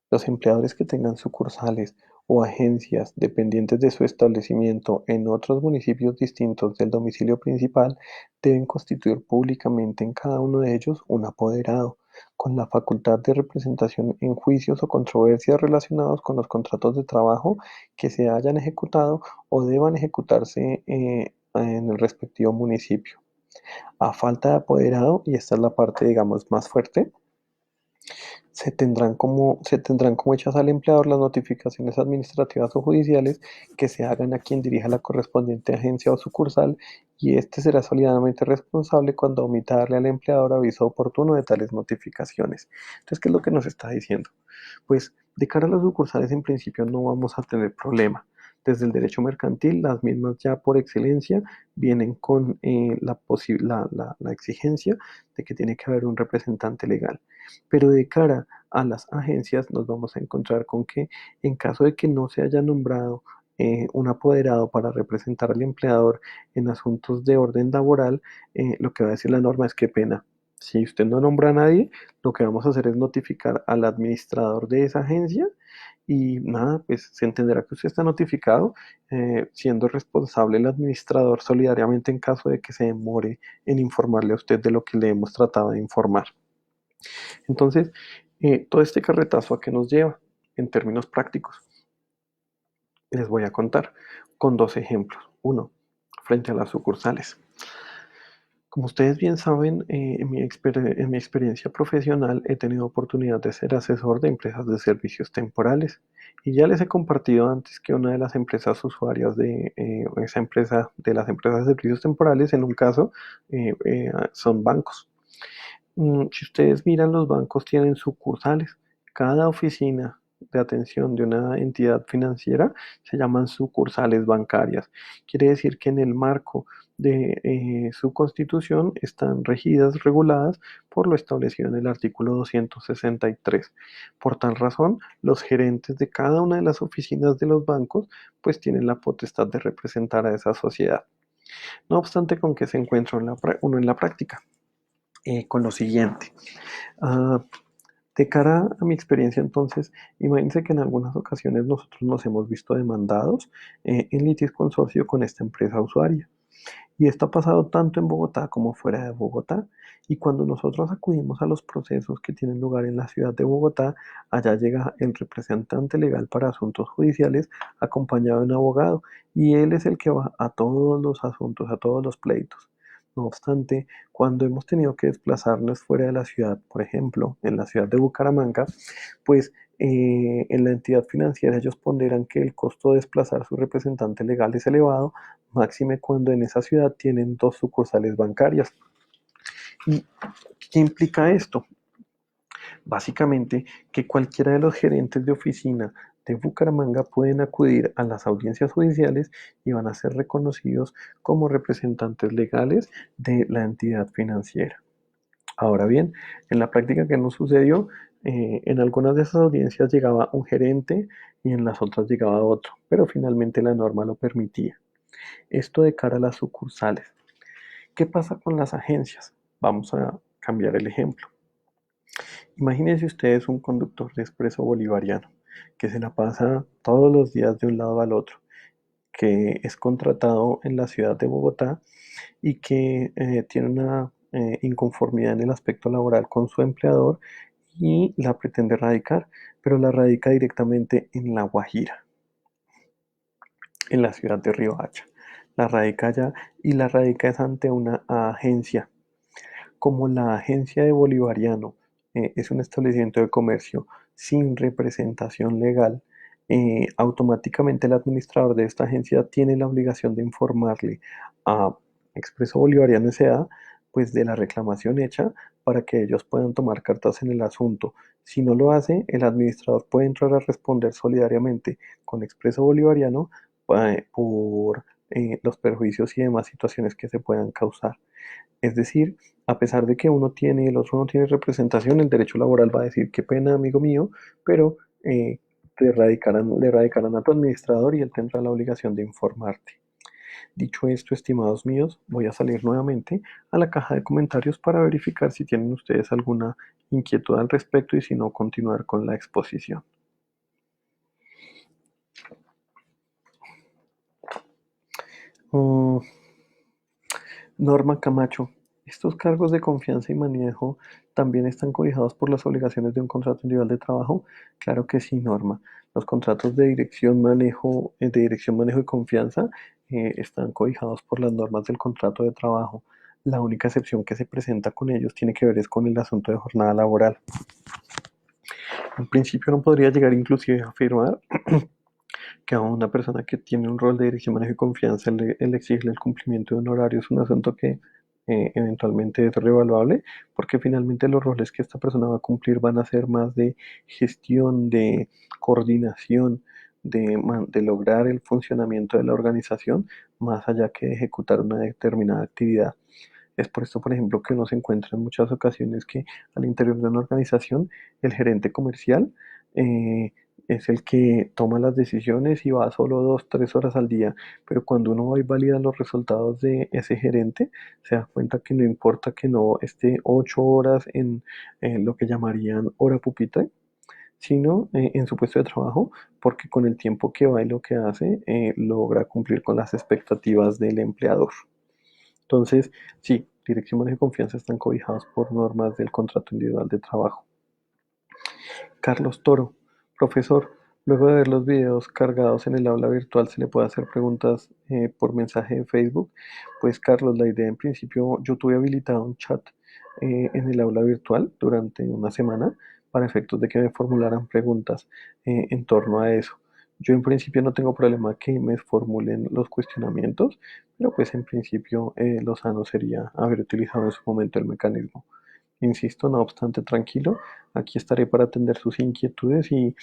los empleadores que tengan sucursales o agencias dependientes de su establecimiento en otros municipios distintos del domicilio principal deben constituir públicamente en cada uno de ellos un apoderado, con la facultad de representación en juicios o controversias relacionados con los contratos de trabajo que se hayan ejecutado o deban ejecutarse en el respectivo municipio. A falta de apoderado, y esta es la parte, digamos, más fuerte, se tendrán como hechas al empleador las notificaciones administrativas o judiciales que se hagan a quien dirija la correspondiente agencia o sucursal y éste será solidariamente responsable cuando omita darle al empleador aviso oportuno de tales notificaciones. Entonces, ¿qué es lo que nos está diciendo? Pues de cara a las sucursales en principio no vamos a tener problema. Desde el derecho mercantil, las mismas ya por excelencia vienen con la exigencia de que tiene que haber un representante legal. Pero de cara a las agencias nos vamos a encontrar con que en caso de que no se haya nombrado un apoderado para representar al empleador en asuntos de orden laboral, lo que va a decir la norma es que pena. Si usted no nombra a nadie, lo que vamos a hacer es notificar al administrador de esa agencia y nada, pues se entenderá que usted está notificado, siendo responsable el administrador solidariamente en caso de que se demore en informarle a usted de lo que le hemos tratado de informar. Entonces, todo este carretazo a qué nos lleva en términos prácticos. Les voy a contar con dos ejemplos. Uno, frente a las sucursales. Como ustedes bien saben, en mi experiencia profesional he tenido oportunidad de ser asesor de empresas de servicios temporales y ya les he compartido antes que una de las empresas usuarias de esa empresa, de las empresas de servicios temporales, en un caso, son bancos. Si ustedes miran, los bancos tienen sucursales. Cada oficina de atención de una entidad financiera se llaman sucursales bancarias. Quiere decir que en el marco de su constitución están regidas, reguladas por lo establecido en el artículo 263. Por tal razón, los gerentes de cada una de las oficinas de los bancos pues tienen la potestad de representar a esa sociedad. No obstante, ¿con qué se encuentra uno en la práctica? Con lo siguiente. Ah, de cara a mi experiencia, entonces, imagínense que en algunas ocasiones nosotros nos hemos visto demandados en litis consorcio con esta empresa usuaria. Y esto ha pasado tanto en Bogotá como fuera de Bogotá. Y cuando nosotros acudimos a los procesos que tienen lugar en la ciudad de Bogotá, allá llega el representante legal para asuntos judiciales acompañado de un abogado. Y él es el que va a todos los asuntos, a todos los pleitos. No obstante, cuando hemos tenido que desplazarnos fuera de la ciudad, por ejemplo, en la ciudad de Bucaramanga, pues en la entidad financiera ellos ponderan que el costo de desplazar a su representante legal es elevado, máxime cuando en esa ciudad tienen dos sucursales bancarias. ¿Y qué implica esto? Básicamente que cualquiera de los gerentes de oficina de Bucaramanga pueden acudir a las audiencias judiciales y van a ser reconocidos como representantes legales de la entidad financiera. Ahora bien, en la práctica que nos sucedió, en algunas de esas audiencias llegaba un gerente y en las otras llegaba otro, pero finalmente la norma lo permitía. Esto de cara a las sucursales. ¿Qué pasa con las agencias? Vamos a cambiar el ejemplo. Imagínense ustedes un conductor de expreso bolivariano que se la pasa todos los días de un lado al otro, que es contratado en la ciudad de Bogotá y que tiene una inconformidad en el aspecto laboral con su empleador y la pretende radicar, pero la radica directamente en La Guajira, en la ciudad de Riohacha. La radica allá y la radica es ante una agencia. Como la agencia de Bolivariano es un establecimiento de comercio sin representación legal, automáticamente el administrador de esta agencia tiene la obligación de informarle a Expreso Bolivariano S.A. pues de la reclamación hecha para que ellos puedan tomar cartas en el asunto. Si no lo hace, el administrador puede entrar a responder solidariamente con Expreso Bolivariano por los perjuicios y demás situaciones que se puedan causar. Es decir, a pesar de que uno tiene y el otro no tiene representación, el derecho laboral va a decir, qué pena, amigo mío, pero le radicarán a tu administrador y él tendrá la obligación de informarte. Dicho esto, estimados míos, voy a salir nuevamente a la caja de comentarios para verificar si tienen ustedes alguna inquietud al respecto y si no, continuar con la exposición. Mm, Norma Camacho. ¿Estos cargos de confianza y manejo también están cobijados por las obligaciones de un contrato individual de trabajo? Claro que sí, Norma. Los contratos de dirección, manejo y confianza están cobijados por las normas del contrato de trabajo. La única excepción que se presenta con ellos tiene que ver es con el asunto de jornada laboral. En principio no podría llegar inclusive a afirmar que a una persona que tiene un rol de dirección, manejo y confianza, el exigirle el cumplimiento de un horario es un asunto que eventualmente es revaluable, porque finalmente los roles que esta persona va a cumplir van a ser más de gestión, de coordinación, de lograr el funcionamiento de la organización, más allá que de ejecutar una determinada actividad. Es por esto, por ejemplo, que uno se encuentra en muchas ocasiones que al interior de una organización, el gerente comercial eh, es el que toma las decisiones y va solo 2, 3 horas al día, pero cuando uno va y valida los resultados de ese gerente, se da cuenta que no importa que no esté 8 horas en lo que llamarían hora pupitre, sino en su puesto de trabajo, porque con el tiempo que va y lo que hace, logra cumplir con las expectativas del empleador. Entonces, sí, dirección, manejo y confianza están cobijados por normas del contrato individual de trabajo. Carlos Toro, profesor, luego de ver los videos cargados en el aula virtual, ¿se le puede hacer preguntas por mensaje de Facebook? Pues Carlos, la idea en principio, yo tuve habilitado un chat en el aula virtual durante una semana para efectos de que me formularan preguntas en torno a eso. Yo en principio no tengo problema que me formulen los cuestionamientos, pero pues en principio lo sano sería haber utilizado en su momento el mecanismo. Insisto, no obstante, tranquilo, aquí estaré para atender sus inquietudes y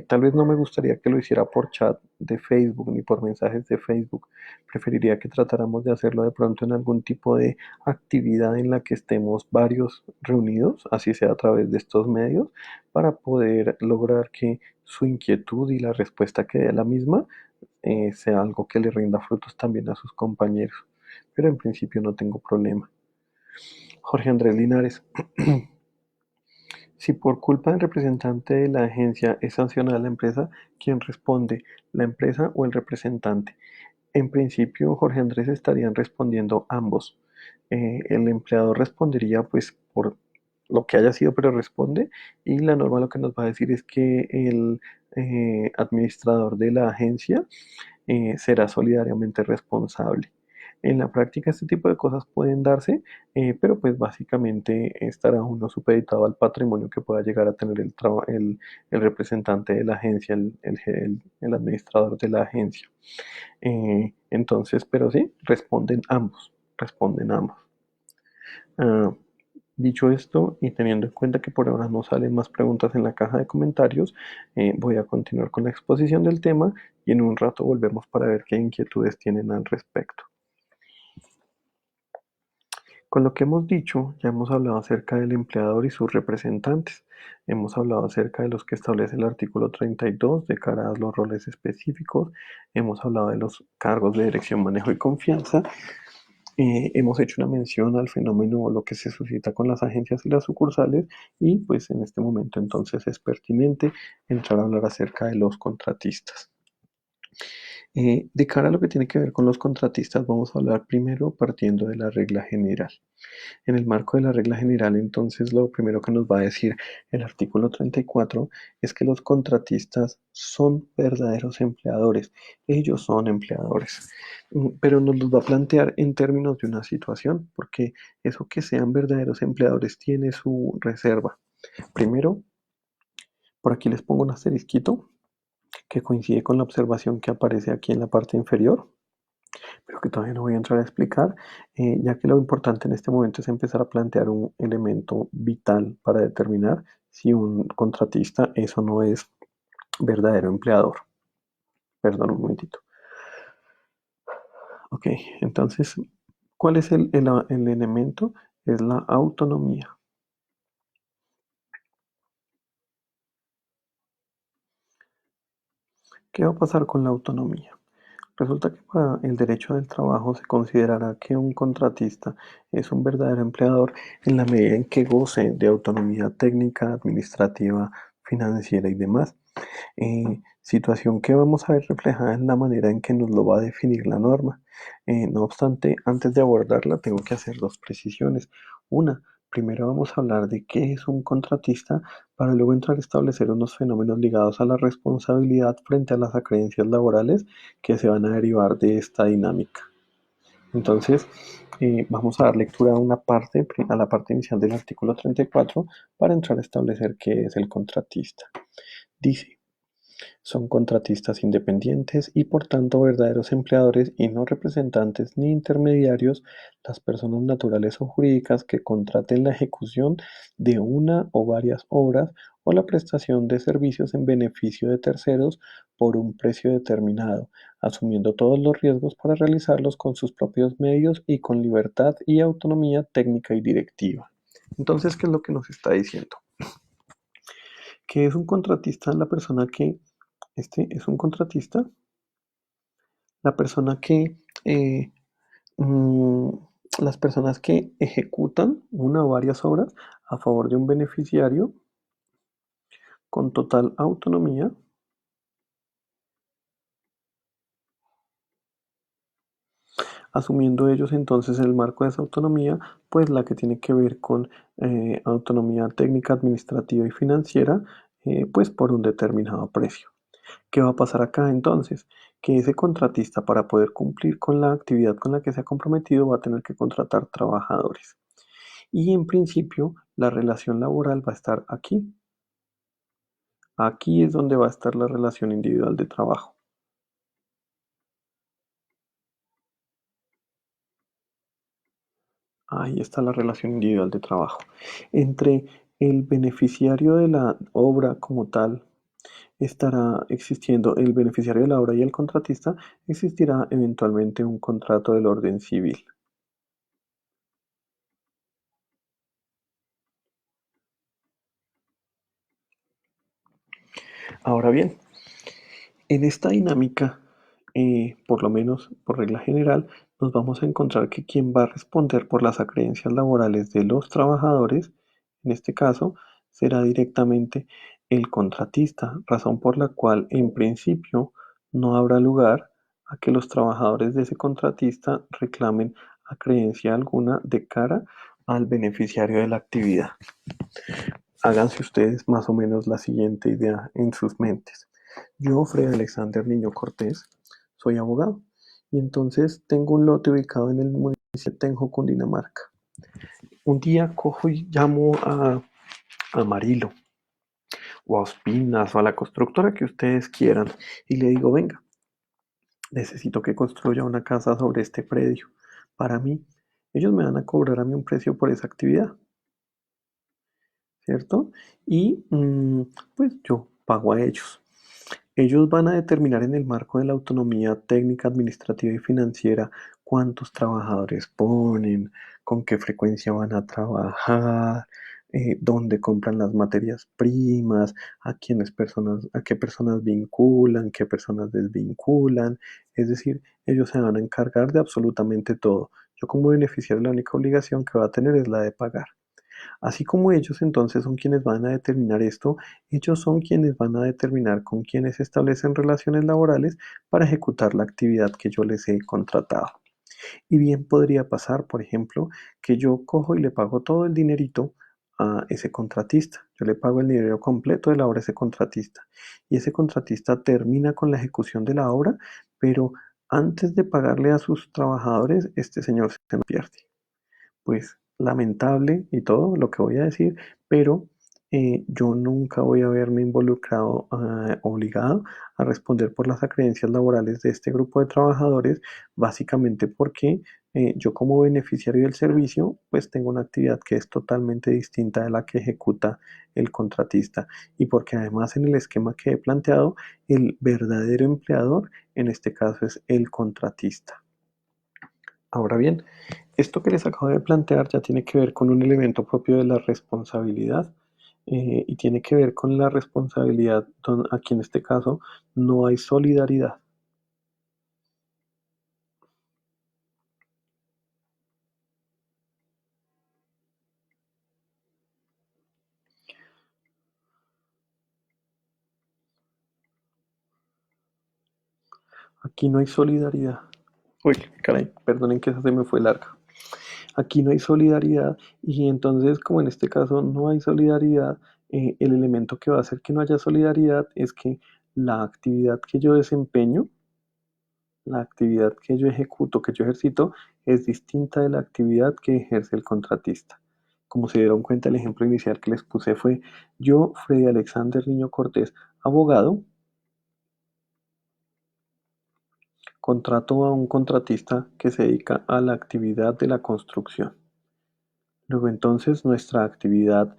tal vez no me gustaría que lo hiciera por chat de Facebook ni por mensajes de Facebook. Preferiría que tratáramos de hacerlo de pronto en algún tipo de actividad en la que estemos varios reunidos, así sea a través de estos medios, para poder lograr que su inquietud y la respuesta que dé a la misma sea algo que le rinda frutos también a sus compañeros. Pero en principio no tengo problema. Jorge Andrés Linares. Si por culpa del representante de la agencia es sancionada la empresa, ¿quién responde? ¿La empresa o el representante? En principio, Jorge Andrés estarían respondiendo ambos. El empleador respondería pues por lo que haya sido, pero responde, y la norma lo que nos va a decir es que el administrador de la agencia será solidariamente responsable. En la práctica este tipo de cosas pueden darse, pero pues básicamente estará uno supeditado al patrimonio que pueda llegar a tener el representante de la agencia, el administrador de la agencia. Entonces, pero sí, responden ambos. Ah, dicho esto, y teniendo en cuenta que por ahora no salen más preguntas en la caja de comentarios, voy a continuar con la exposición del tema y en un rato volvemos para ver qué inquietudes tienen al respecto. Con lo que hemos dicho, ya hemos hablado acerca del empleador y sus representantes. Hemos hablado acerca de los que establece el artículo 32 de cara a los roles específicos. Hemos hablado de los cargos de dirección, manejo y confianza. Hemos hecho una mención al fenómeno o lo que se suscita con las agencias y las sucursales, y pues en este momento entonces es pertinente entrar a hablar acerca de los contratistas. De cara a lo que tiene que ver con los contratistas, vamos a hablar primero partiendo de la regla general. En el marco de la regla general, entonces, lo primero que nos va a decir el artículo 34 es que los contratistas son verdaderos empleadores. Ellos son empleadores. Pero nos los va a plantear en términos de una situación, porque eso que sean verdaderos empleadores tiene su reserva. Primero, por aquí les pongo un asterisquito que coincide con la observación que aparece aquí en la parte inferior, pero que todavía no voy a entrar a explicar, ya que lo importante en este momento es empezar a plantear un elemento vital para determinar si un contratista es o no es verdadero empleador. Perdón un momentito. Ok, entonces, ¿cuál es el elemento? Es la autonomía. ¿Qué va a pasar con la autonomía? Resulta que para el derecho del trabajo se considerará que un contratista es un verdadero empleador en la medida en que goce de autonomía técnica, administrativa, financiera y demás. Situación que vamos a ver reflejada en la manera en que nos lo va a definir la norma. No obstante, antes de abordarla, tengo que hacer dos precisiones. Una, primero vamos a hablar de qué es un contratista para luego entrar a establecer unos fenómenos ligados a la responsabilidad frente a las acreencias laborales que se van a derivar de esta dinámica. Entonces, vamos a dar lectura a a la parte inicial del artículo 34 para entrar a establecer qué es el contratista. Dice: son contratistas independientes y por tanto verdaderos empleadores y no representantes ni intermediarios las personas naturales o jurídicas que contraten la ejecución de una o varias obras o la prestación de servicios en beneficio de terceros por un precio determinado, asumiendo todos los riesgos para realizarlos con sus propios medios y con libertad y autonomía técnica y directiva. Entonces, ¿qué es lo que nos está diciendo? ¿Qué es un contratista? La persona que, este es un contratista, la persona que, mm, las personas que ejecutan una o varias obras a favor de un beneficiario con total autonomía, asumiendo ellos entonces el marco de esa autonomía, pues la que tiene que ver con autonomía técnica, administrativa y financiera, pues por un determinado precio. ¿Qué va a pasar acá entonces? Que ese contratista para poder cumplir con la actividad con la que se ha comprometido va a tener que contratar trabajadores. Y en principio la relación laboral va a estar aquí. Aquí es donde va a estar la relación individual de trabajo. Ahí está la relación individual de trabajo. Entre el beneficiario de la obra como tal estará existiendo el beneficiario de la obra y el contratista, existirá eventualmente un contrato del orden civil. Ahora bien, en esta dinámica, por lo menos por regla general, nos vamos a encontrar que quien va a responder por las acreencias laborales de los trabajadores, en este caso, será directamente el contratista, razón por la cual en principio no habrá lugar a que los trabajadores de ese contratista reclamen acreencia alguna de cara al beneficiario de la actividad. Háganse ustedes más o menos la siguiente idea en sus mentes. Yo, Fred Alexander Niño Cortés, soy abogado y entonces tengo un lote ubicado en el municipio de Tenjo, Cundinamarca. Un día cojo y llamo a Marilo o a Ospinas o a la constructora que ustedes quieran y le digo, venga, necesito que construya una casa sobre este predio para mí. Ellos me van a cobrar a mí un precio por esa actividad, ¿cierto? Y pues yo pago a ellos. Ellos van a determinar en el marco de la autonomía técnica, administrativa y financiera cuántos trabajadores ponen, con qué frecuencia van a trabajar, dónde compran las materias primas, a qué personas vinculan, qué personas desvinculan. Es decir, ellos se van a encargar de absolutamente todo. Yo como beneficiario la única obligación que va a tener es la de pagar. Así como ellos entonces son quienes van a determinar esto, ellos son quienes van a determinar con quienes establecen relaciones laborales para ejecutar la actividad que yo les he contratado. Y bien podría pasar, por ejemplo, que yo cojo y le pago todo el dinerito a ese contratista. Yo le pago el dinero completo de la obra a ese contratista. Y ese contratista termina con la ejecución de la obra, pero antes de pagarle a sus trabajadores, este señor se nos pierde. Pues lamentable y todo lo que voy a decir, pero yo nunca voy a verme involucrado, obligado a responder por las acreencias laborales de este grupo de trabajadores, básicamente porque yo como beneficiario del servicio, pues tengo una actividad que es totalmente distinta de la que ejecuta el contratista y porque además en el esquema que he planteado, el verdadero empleador en este caso es el contratista. Ahora bien, esto que les acabo de plantear ya tiene que ver con un elemento propio de la responsabilidad y tiene que ver con la responsabilidad, aquí en este caso no hay solidaridad. Aquí no hay solidaridad. Uy, caray, perdonen que esa se me fue larga. Aquí no hay solidaridad y entonces como en este caso no hay solidaridad, el elemento que va a hacer que no haya solidaridad es que la actividad que yo desempeño, la actividad que yo ejecuto, que yo ejercito, es distinta de la actividad que ejerce el contratista. Como se dieron cuenta, el ejemplo inicial que les puse fue yo, Freddy Alexander Niño Cortés, abogado, contrato a un contratista que se dedica a la actividad de la construcción. Luego entonces nuestra actividad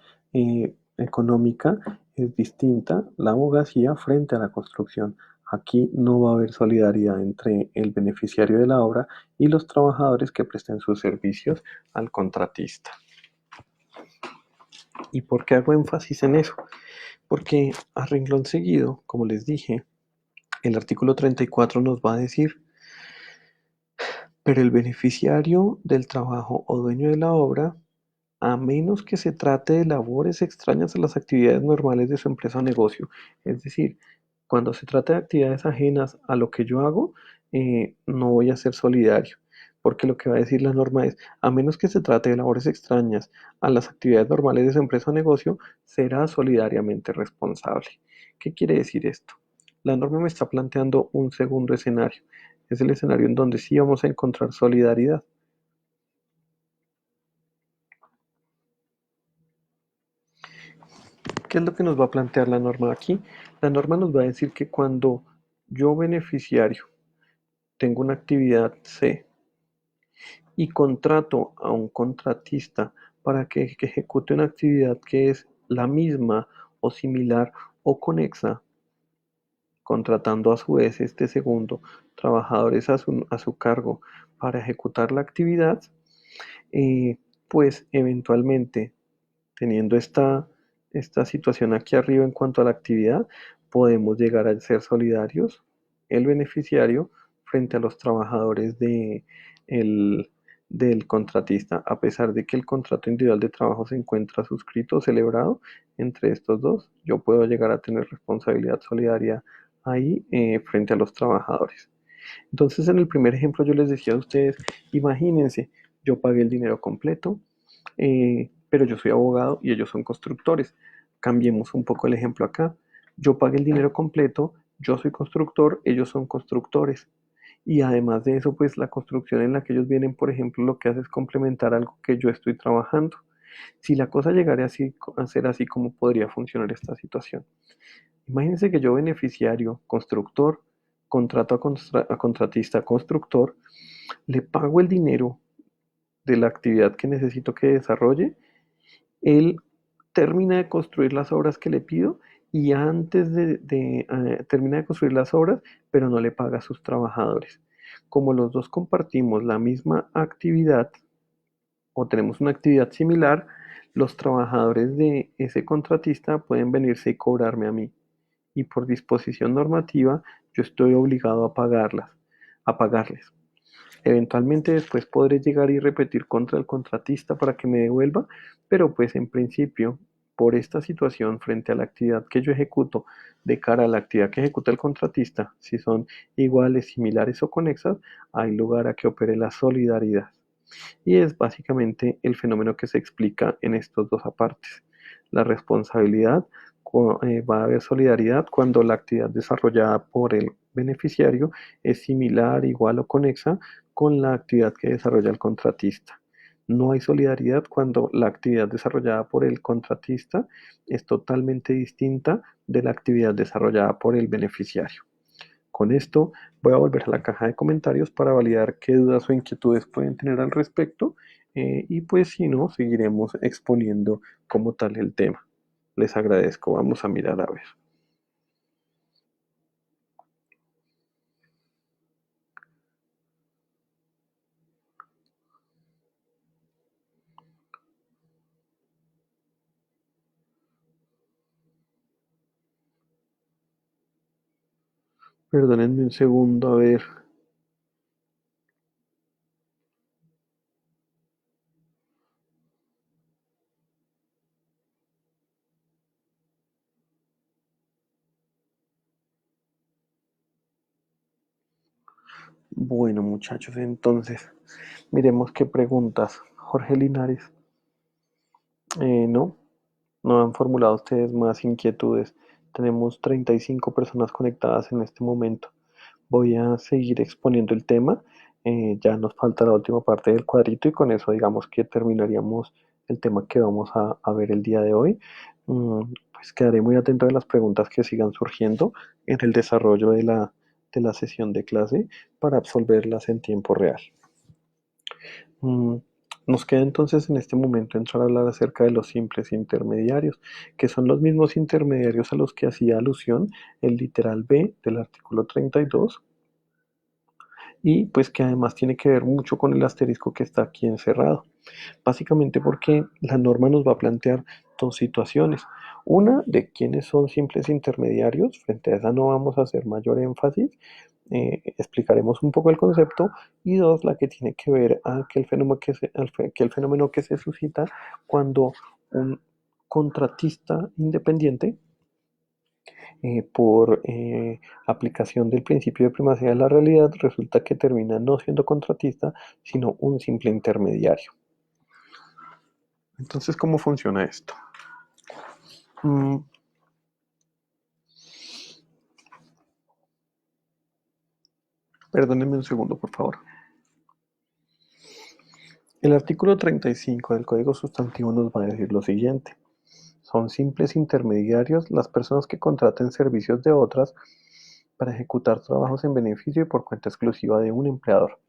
económica es distinta, la abogacía frente a la construcción. Aquí no va a haber solidaridad entre el beneficiario de la obra y los trabajadores que presten sus servicios al contratista. ¿Y por qué hago énfasis en eso? Porque a renglón seguido, como les dije, el artículo 34 nos va a decir, pero el beneficiario del trabajo o dueño de la obra, a menos que se trate de labores extrañas a las actividades normales de su empresa o negocio. Es decir, cuando se trata de actividades ajenas a lo que yo hago, no voy a ser solidario, porque lo que va a decir la norma es, a menos que se trate de labores extrañas a las actividades normales de su empresa o negocio, será solidariamente responsable. ¿Qué quiere decir esto? La norma me está planteando un segundo escenario. Es el escenario en donde sí vamos a encontrar solidaridad. ¿Qué es lo que nos va a plantear la norma aquí? La norma nos va a decir que cuando yo beneficiario tengo una actividad C y contrato a un contratista para que ejecute una actividad que es la misma o similar o conexa, contratando a su vez este segundo trabajadores a su cargo para ejecutar la actividad, pues eventualmente teniendo esta situación aquí arriba en cuanto a la actividad, podemos llegar a ser solidarios, el beneficiario, frente a los trabajadores el- del contratista, a pesar de que el contrato individual de trabajo se encuentra suscrito o celebrado entre estos dos, yo puedo llegar a tener responsabilidad solidaria ahí frente a los trabajadores. Entonces, en el primer ejemplo yo les decía a ustedes, imagínense, yo pagué el dinero completo, pero yo soy abogado y ellos son constructores. Cambiemos un poco el ejemplo acá. Yo pagué el dinero completo, yo soy constructor, ellos son constructores. Y además de eso, pues la construcción en la que ellos vienen, por ejemplo, lo que hace es complementar algo que yo estoy trabajando. Si la cosa llegara así, a ser así, ¿cómo podría funcionar esta situación? Imagínense que yo beneficiario, constructor, contrato a contratista, constructor, le pago el dinero de la actividad que necesito que desarrolle, él termina de construir las obras que le pido y antes termina de construir las obras, pero no le paga a sus trabajadores. Como los dos compartimos la misma actividad o tenemos una actividad similar, los trabajadores de ese contratista pueden venirse y cobrarme a mí. Y por disposición normativa, yo estoy obligado a pagarles. Eventualmente después podré llegar y repetir contra el contratista para que me devuelva, pero pues en principio, por esta situación frente a la actividad que yo ejecuto de cara a la actividad que ejecuta el contratista, si son iguales, similares o conexas, hay lugar a que opere la solidaridad. Y es básicamente el fenómeno que se explica en estos dos apartes. La responsabilidad, va a haber solidaridad cuando la actividad desarrollada por el beneficiario es similar, igual o conexa con la actividad que desarrolla el contratista. No hay solidaridad cuando la actividad desarrollada por el contratista es totalmente distinta de la actividad desarrollada por el beneficiario. Con esto voy a volver a la caja de comentarios para validar qué dudas o inquietudes pueden tener al respecto, y pues si no, seguiremos exponiendo como tal el tema. Les agradezco. Vamos a mirar a ver. Perdónenme un segundo, a ver. Bueno, muchachos, entonces, miremos qué preguntas. Jorge Linares. No, no han formulado ustedes más inquietudes. Tenemos 35 personas conectadas en este momento. Voy a seguir exponiendo el tema. Ya nos falta la última parte del cuadrito y con eso digamos que terminaríamos el tema que vamos a ver el día de hoy. Pues quedaré muy atento a las preguntas que sigan surgiendo en el desarrollo de la sesión de clase para absolverlas en tiempo real. Mm, Nos queda entonces en este momento entrar a hablar acerca de los simples intermediarios, que son los mismos intermediarios a los que hacía alusión el literal B del artículo 32 y pues que además tiene que ver mucho con el asterisco que está aquí encerrado. Básicamente porque la norma nos va a plantear dos situaciones. Una, de quiénes son simples intermediarios. Frente a esa no vamos a hacer mayor énfasis. Explicaremos un poco el concepto. Y dos, la que tiene que ver a que el fenómeno que se suscita cuando un contratista independiente, por aplicación del principio de primacía de la realidad, resulta que termina no siendo contratista, sino un simple intermediario. Entonces, ¿cómo funciona esto? Mm, Perdónenme un segundo, por favor. El artículo 35 del Código Sustantivo nos va a decir lo siguiente. Son simples intermediarios las personas que contraten servicios de otras para ejecutar trabajos en beneficio y por cuenta exclusiva de un empleador.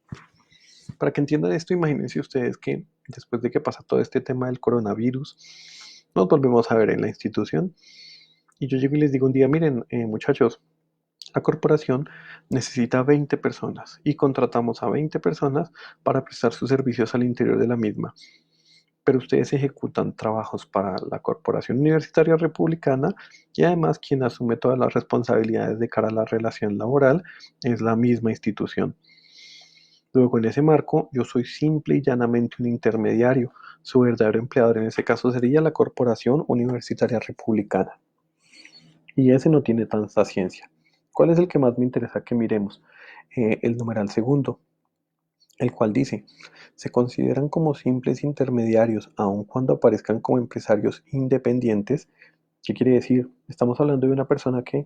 Para que entiendan esto, imagínense ustedes que después de que pasa todo este tema del coronavirus, nos volvemos a ver en la institución y yo llego y les digo un día, miren, muchachos, la corporación necesita 20 personas y contratamos a 20 personas para prestar sus servicios al interior de la misma. Pero ustedes ejecutan trabajos para la Corporación Universitaria Republicana y además quien asume todas las responsabilidades de cara a la relación laboral es la misma institución. Luego, en ese marco, yo soy simple y llanamente un intermediario. Su verdadero empleador en ese caso sería la Corporación Universitaria Republicana. Y ese no tiene tanta ciencia. ¿Cuál es el que más me interesa que miremos? El numeral segundo, el cual dice, se consideran como simples intermediarios aun cuando aparezcan como empresarios independientes. ¿Qué quiere decir? Estamos hablando de una persona que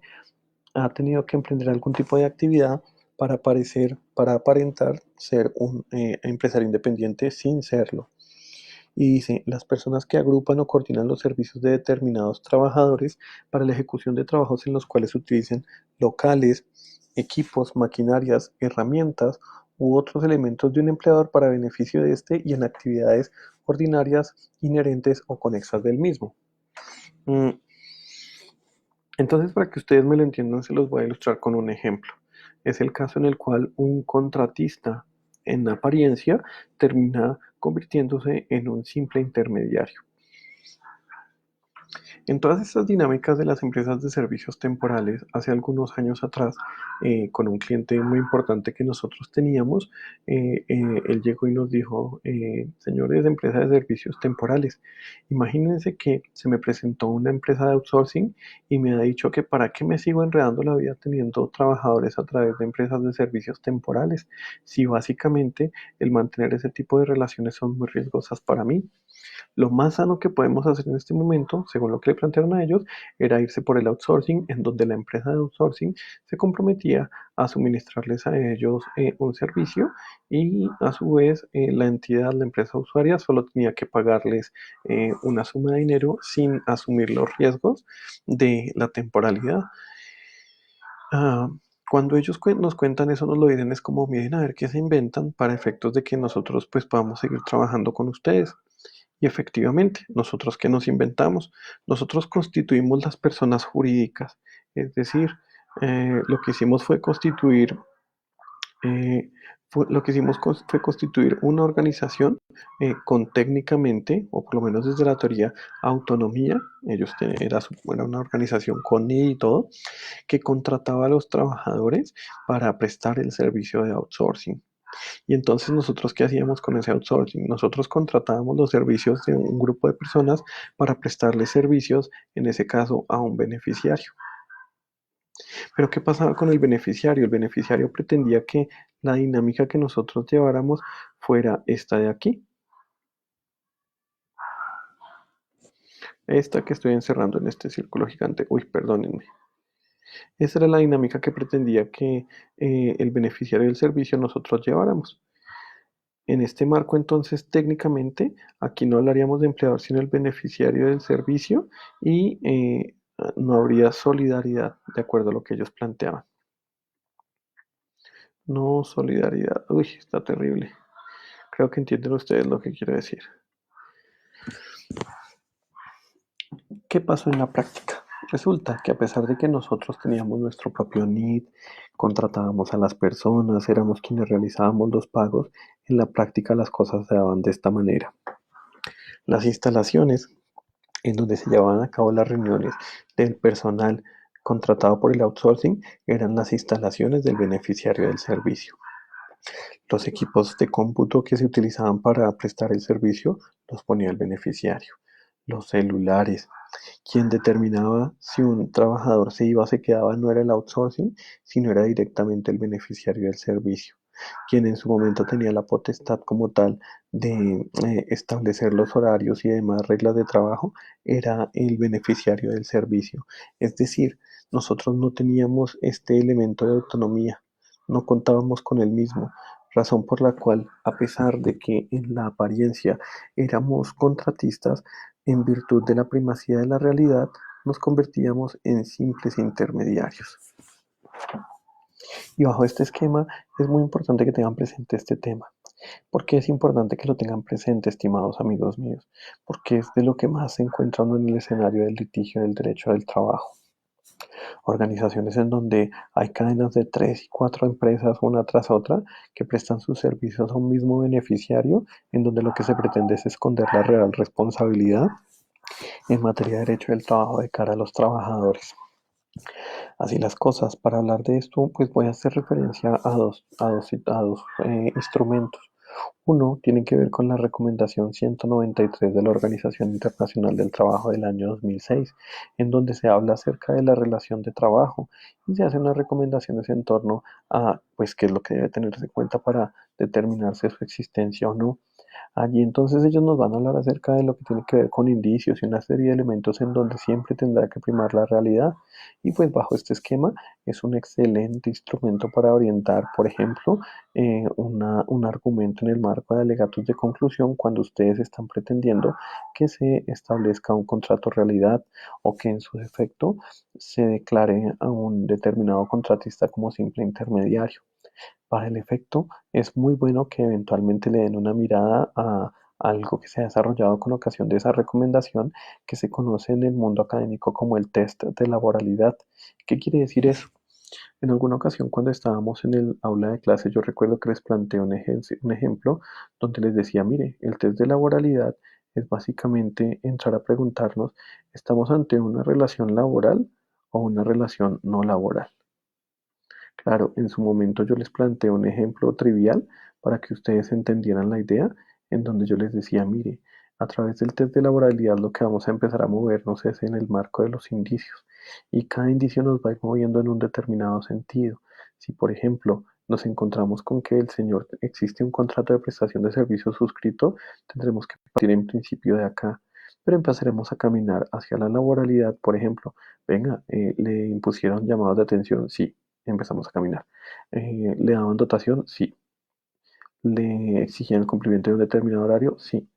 ha tenido que emprender algún tipo de actividad para aparentar ser un empresario independiente sin serlo. Y dice, las personas que agrupan o coordinan los servicios de determinados trabajadores para la ejecución de trabajos en los cuales utilicen locales, equipos, maquinarias, herramientas u otros elementos de un empleador para beneficio de este y en actividades ordinarias, inherentes o conexas del mismo. Mm, Entonces, para que ustedes me lo entiendan, se los voy a ilustrar con un ejemplo. Es el caso en el cual un contratista, en apariencia, termina convirtiéndose en un simple intermediario. En todas estas dinámicas de las empresas de servicios temporales, hace algunos años atrás, con un cliente muy importante que nosotros teníamos, él llegó y nos dijo, señores de empresa de servicios temporales, imagínense que se me presentó una empresa de outsourcing y me ha dicho que para qué me sigo enredando la vida teniendo trabajadores a través de empresas de servicios temporales, si básicamente el mantener ese tipo de relaciones son muy riesgosas para mí. Lo más sano que podemos hacer en este momento, según lo que le plantearon a ellos, era irse por el outsourcing, en donde la empresa de outsourcing se comprometía a suministrarles a ellos un servicio y a su vez la entidad, la empresa usuaria, solo tenía que pagarles una suma de dinero sin asumir los riesgos de la temporalidad. Ah, Cuando ellos nos cuentan eso, nos lo dicen, es como, miren a ver qué se inventan para efectos de que nosotros pues podamos seguir trabajando con ustedes. Y efectivamente, nosotros que nos inventamos, nosotros constituimos las personas jurídicas, es decir, lo que hicimos fue eh, fue constituir una organización con técnicamente, o por lo menos desde la teoría, autonomía. Era una organización con NID y todo, que contrataba a los trabajadores para prestar el servicio de outsourcing. Y entonces nosotros, ¿qué hacíamos con ese outsourcing? Nosotros contratábamos los servicios de un grupo de personas para prestarles servicios, en ese caso, a un beneficiario. Pero ¿qué pasaba con el beneficiario? El beneficiario pretendía que la dinámica que nosotros lleváramos fuera esta de aquí, esta que estoy encerrando en este círculo gigante. Uy, perdónenme. Esa era la dinámica que pretendía que el beneficiario del servicio nosotros lleváramos. En este marco, entonces, técnicamente, aquí no hablaríamos de empleador, sino el beneficiario del servicio y no habría solidaridad, de acuerdo a lo que ellos planteaban. No solidaridad. Uy, está terrible. Creo que entienden ustedes lo que quiero decir. ¿Qué pasó en la práctica? Resulta que a pesar de que nosotros teníamos nuestro propio NID, contratábamos a las personas, éramos quienes realizábamos los pagos, en la práctica las cosas se daban de esta manera. Las instalaciones en donde se llevaban a cabo las reuniones del personal contratado por el outsourcing, eran las instalaciones del beneficiario del servicio. Los equipos de cómputo que se utilizaban para prestar el servicio los ponía el beneficiario. Los celulares. Quien determinaba si un trabajador se iba o se quedaba no era el outsourcing, sino era directamente el beneficiario del servicio. Quien en su momento tenía la potestad como tal de establecer los horarios y demás reglas de trabajo era el beneficiario del servicio. Es decir, nosotros no teníamos este elemento de autonomía, no contábamos con el mismo, razón por la cual, a pesar de que en la apariencia éramos contratistas, en virtud de la primacía de la realidad, nos convertíamos en simples intermediarios. Y bajo este esquema es muy importante que tengan presente este tema. ¿Por qué es importante que lo tengan presente, estimados amigos míos? Porque es de lo que más se encuentra uno en el escenario del litigio del derecho del trabajo. Organizaciones en donde hay cadenas de 3 y 4 empresas una tras otra que prestan sus servicios a un mismo beneficiario, en donde lo que se pretende es esconder la real responsabilidad en materia de derecho del trabajo de cara a los trabajadores. Así las cosas, para hablar de esto, pues voy a hacer referencia a dos instrumentos. Uno tiene que ver con la recomendación 193 de la Organización Internacional del Trabajo del año 2006, en donde se habla acerca de la relación de trabajo y se hacen unas recomendaciones en torno a, pues, qué es lo que debe tenerse en cuenta para determinarse su existencia o no. Allí entonces ellos nos van a hablar acerca de lo que tiene que ver con indicios y una serie de elementos en donde siempre tendrá que primar la realidad. Y pues bajo este esquema es un excelente instrumento para orientar, por ejemplo, un argumento en el marco de alegatos de conclusión cuando ustedes están pretendiendo que se establezca un contrato realidad o que en su defecto se declare a un determinado contratista como simple intermediario. Para el efecto, es muy bueno que eventualmente le den una mirada a algo que se ha desarrollado con ocasión de esa recomendación que se conoce en el mundo académico como el test de laboralidad. ¿Qué quiere decir eso? En alguna ocasión cuando estábamos en el aula de clase yo recuerdo que les planteé un ejemplo donde les decía, mire, el test de laboralidad es básicamente entrar a preguntarnos, ¿estamos ante una relación laboral o una relación no laboral? Claro, en su momento yo les planteé un ejemplo trivial para que ustedes entendieran la idea, en donde yo les decía, mire, a través del test de laboralidad lo que vamos a empezar a movernos es en el marco de los indicios, y cada indicio nos va a ir moviendo en un determinado sentido. Si, por ejemplo, nos encontramos con que el señor existe un contrato de prestación de servicios suscrito, tendremos que partir en principio de acá, pero empezaremos a caminar hacia la laboralidad, por ejemplo, venga, le impusieron llamados de atención, sí, empezamos a caminar. ¿Le daban dotación? Sí. ¿Le exigían el cumplimiento de un determinado horario? Sí.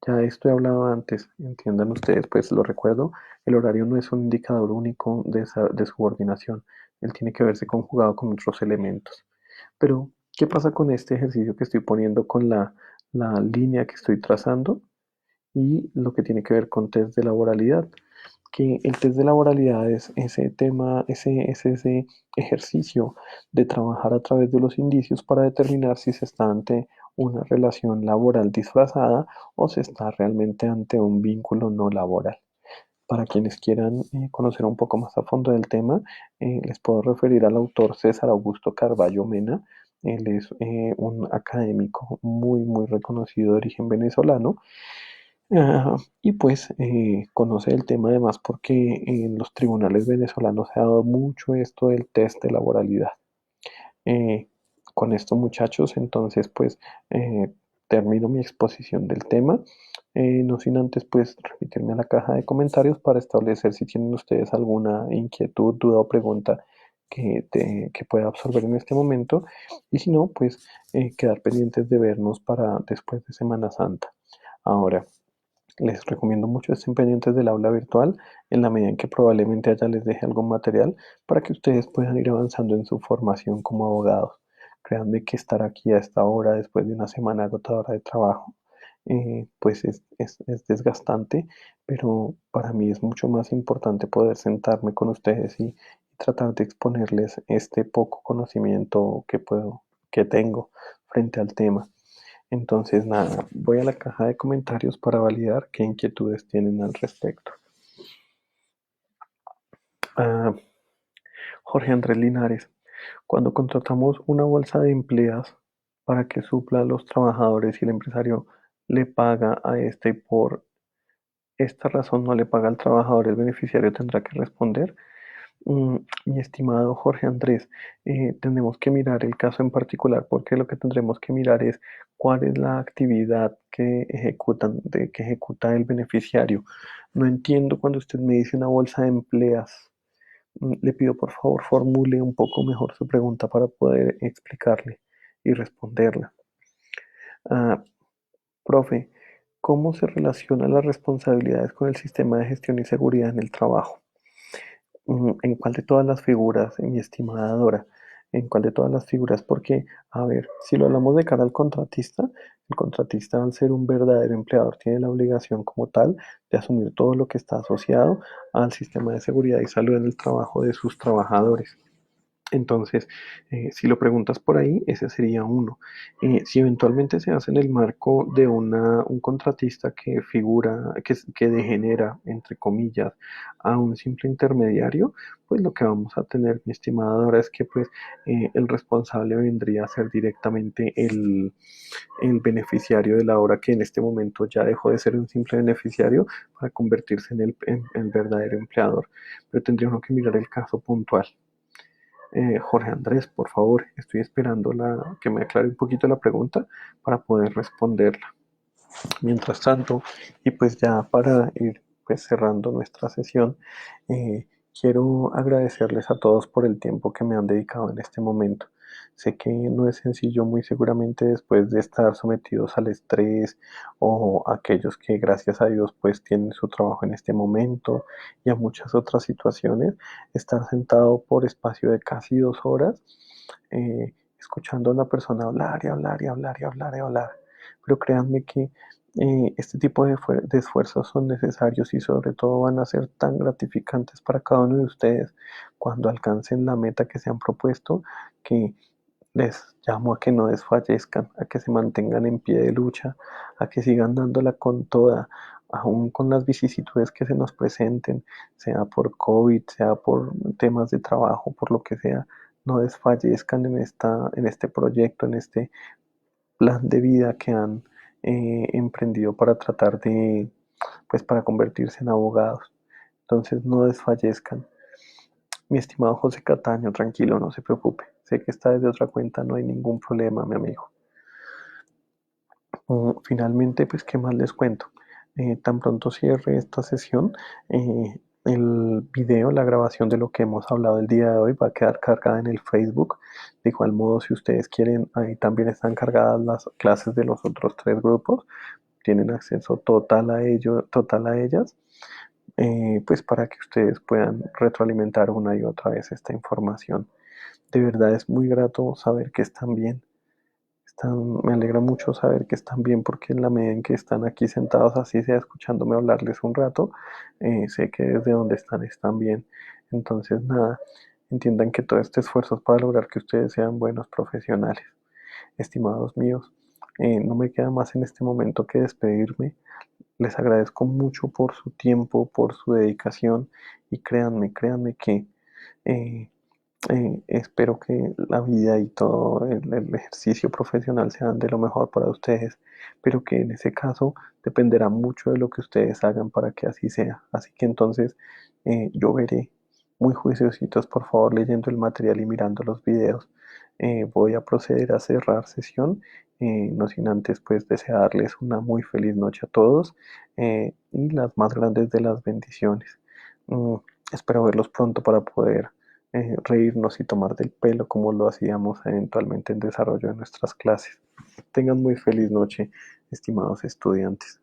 Ya esto he hablado antes, entiendan ustedes, pues lo recuerdo, el horario no es un indicador único de subordinación, él tiene que verse conjugado con otros elementos. Pero, ¿qué pasa con este ejercicio que estoy poniendo con la línea que estoy trazando y lo que tiene que ver con test de laboralidad? Que el test de laboralidad es ese tema, ese ejercicio de trabajar a través de los indicios para determinar si se está ante una relación laboral disfrazada o se está realmente ante un vínculo no laboral. Para quienes quieran conocer un poco más a fondo del tema, les puedo referir al autor César Augusto Carballo Mena. Él es un académico muy, muy reconocido de origen venezolano. Y pues conoce el tema además porque en los tribunales venezolanos se ha dado mucho esto del test de laboralidad. Eh, con esto muchachos, entonces pues termino mi exposición del tema. No sin antes pues remitirme a la caja de comentarios para establecer si tienen ustedes alguna inquietud, duda o pregunta que pueda absorber en este momento. Y si no, pues quedar pendientes de vernos para después de Semana Santa. Ahora, les recomiendo mucho estén pendientes del aula virtual en la medida en que probablemente allá les deje algún material para que ustedes puedan ir avanzando en su formación como abogados. Créanme que estar aquí a esta hora después de una semana agotadora de trabajo, pues es desgastante, pero para mí es mucho más importante poder sentarme con ustedes y tratar de exponerles este poco conocimiento que tengo frente al tema. Entonces, nada, voy a la caja de comentarios para validar qué inquietudes tienen al respecto. Ah, Jorge Andrés Linares, cuando contratamos una bolsa de empleadas para que supla a los trabajadores y el empresario le paga a este y por esta razón no le paga al trabajador, el beneficiario tendrá que responder. Mi estimado Jorge Andrés, tenemos que mirar el caso en particular porque lo que tendremos que mirar es cuál es la actividad que ejecuta el beneficiario. No entiendo cuando usted me dice una bolsa de empleas. Le pido por favor formule un poco mejor su pregunta para poder explicarle y responderla. Ah, Profe, ¿cómo se relacionan las responsabilidades con el sistema de gestión y seguridad en el trabajo? ¿En cuál de todas las figuras, mi estimada Dora? ¿En cuál de todas las figuras? Porque, a ver, si lo hablamos de cara al contratista, el contratista al ser un verdadero empleador tiene la obligación como tal de asumir todo lo que está asociado al sistema de seguridad y salud en el trabajo de sus trabajadores. Entonces, si lo preguntas por ahí, ese sería uno. Si eventualmente se hace en el marco de un contratista que figura, que degenera, entre comillas, a un simple intermediario, pues lo que vamos a tener, mi estimada Dora, es que pues el responsable vendría a ser directamente el beneficiario de la obra que en este momento ya dejó de ser un simple beneficiario para convertirse en el verdadero empleador. Pero tendría uno que mirar el caso puntual. Jorge Andrés, por favor, estoy esperando que me aclare un poquito la pregunta para poder responderla. Mientras tanto, y pues ya para ir pues cerrando nuestra sesión, quiero agradecerles a todos por el tiempo que me han dedicado en este momento. Sé que no es sencillo, muy seguramente después de estar sometidos al estrés o aquellos que gracias a Dios pues tienen su trabajo en este momento y a muchas otras situaciones, estar sentado por espacio de casi 2 horas escuchando a una persona hablar y hablar y hablar y hablar y hablar. Pero créanme que este tipo de esfuerzos son necesarios y sobre todo van a ser tan gratificantes para cada uno de ustedes cuando alcancen la meta que se han propuesto, que les llamo a que no desfallezcan, a que se mantengan en pie de lucha, a que sigan dándola con toda, aún con las vicisitudes que se nos presenten, sea por COVID, sea por temas de trabajo, por lo que sea, no desfallezcan en este proyecto, en este plan de vida que han emprendido para tratar de, pues para convertirse en abogados. Entonces no desfallezcan. Mi estimado José Cataño, tranquilo, no se preocupe. Sé que está desde otra cuenta, no hay ningún problema, mi amigo. Finalmente, pues, ¿qué más les cuento? Tan pronto cierre esta sesión, el video, la grabación de lo que hemos hablado el día de hoy va a quedar cargada en el Facebook. De igual modo, si ustedes quieren, ahí también están cargadas las clases de los otros 3 grupos. Tienen acceso total a ello, total a ellas, pues para que ustedes puedan retroalimentar una y otra vez esta información. De verdad es muy grato saber que están bien. Me alegra mucho saber que están bien porque en la medida en que están aquí sentados así sea escuchándome hablarles un rato, sé que desde donde están bien. Entonces nada, entiendan que todo este esfuerzo es para lograr que ustedes sean buenos profesionales. Estimados míos, no me queda más en este momento que despedirme. Les agradezco mucho por su tiempo, por su dedicación y créanme que eh, espero que la vida y todo el ejercicio profesional sean de lo mejor para ustedes, pero que en ese caso dependerá mucho de lo que ustedes hagan para que así sea. Así que entonces yo veré muy juiciositos, por favor, leyendo el material y mirando los videos. Voy a proceder a cerrar sesión, no sin antes pues desearles una muy feliz noche a todos y las más grandes de las bendiciones. Mm, Espero verlos pronto para poder reírnos y tomar del pelo como lo hacíamos eventualmente en desarrollo de nuestras clases. Tengan muy feliz noche, estimados estudiantes.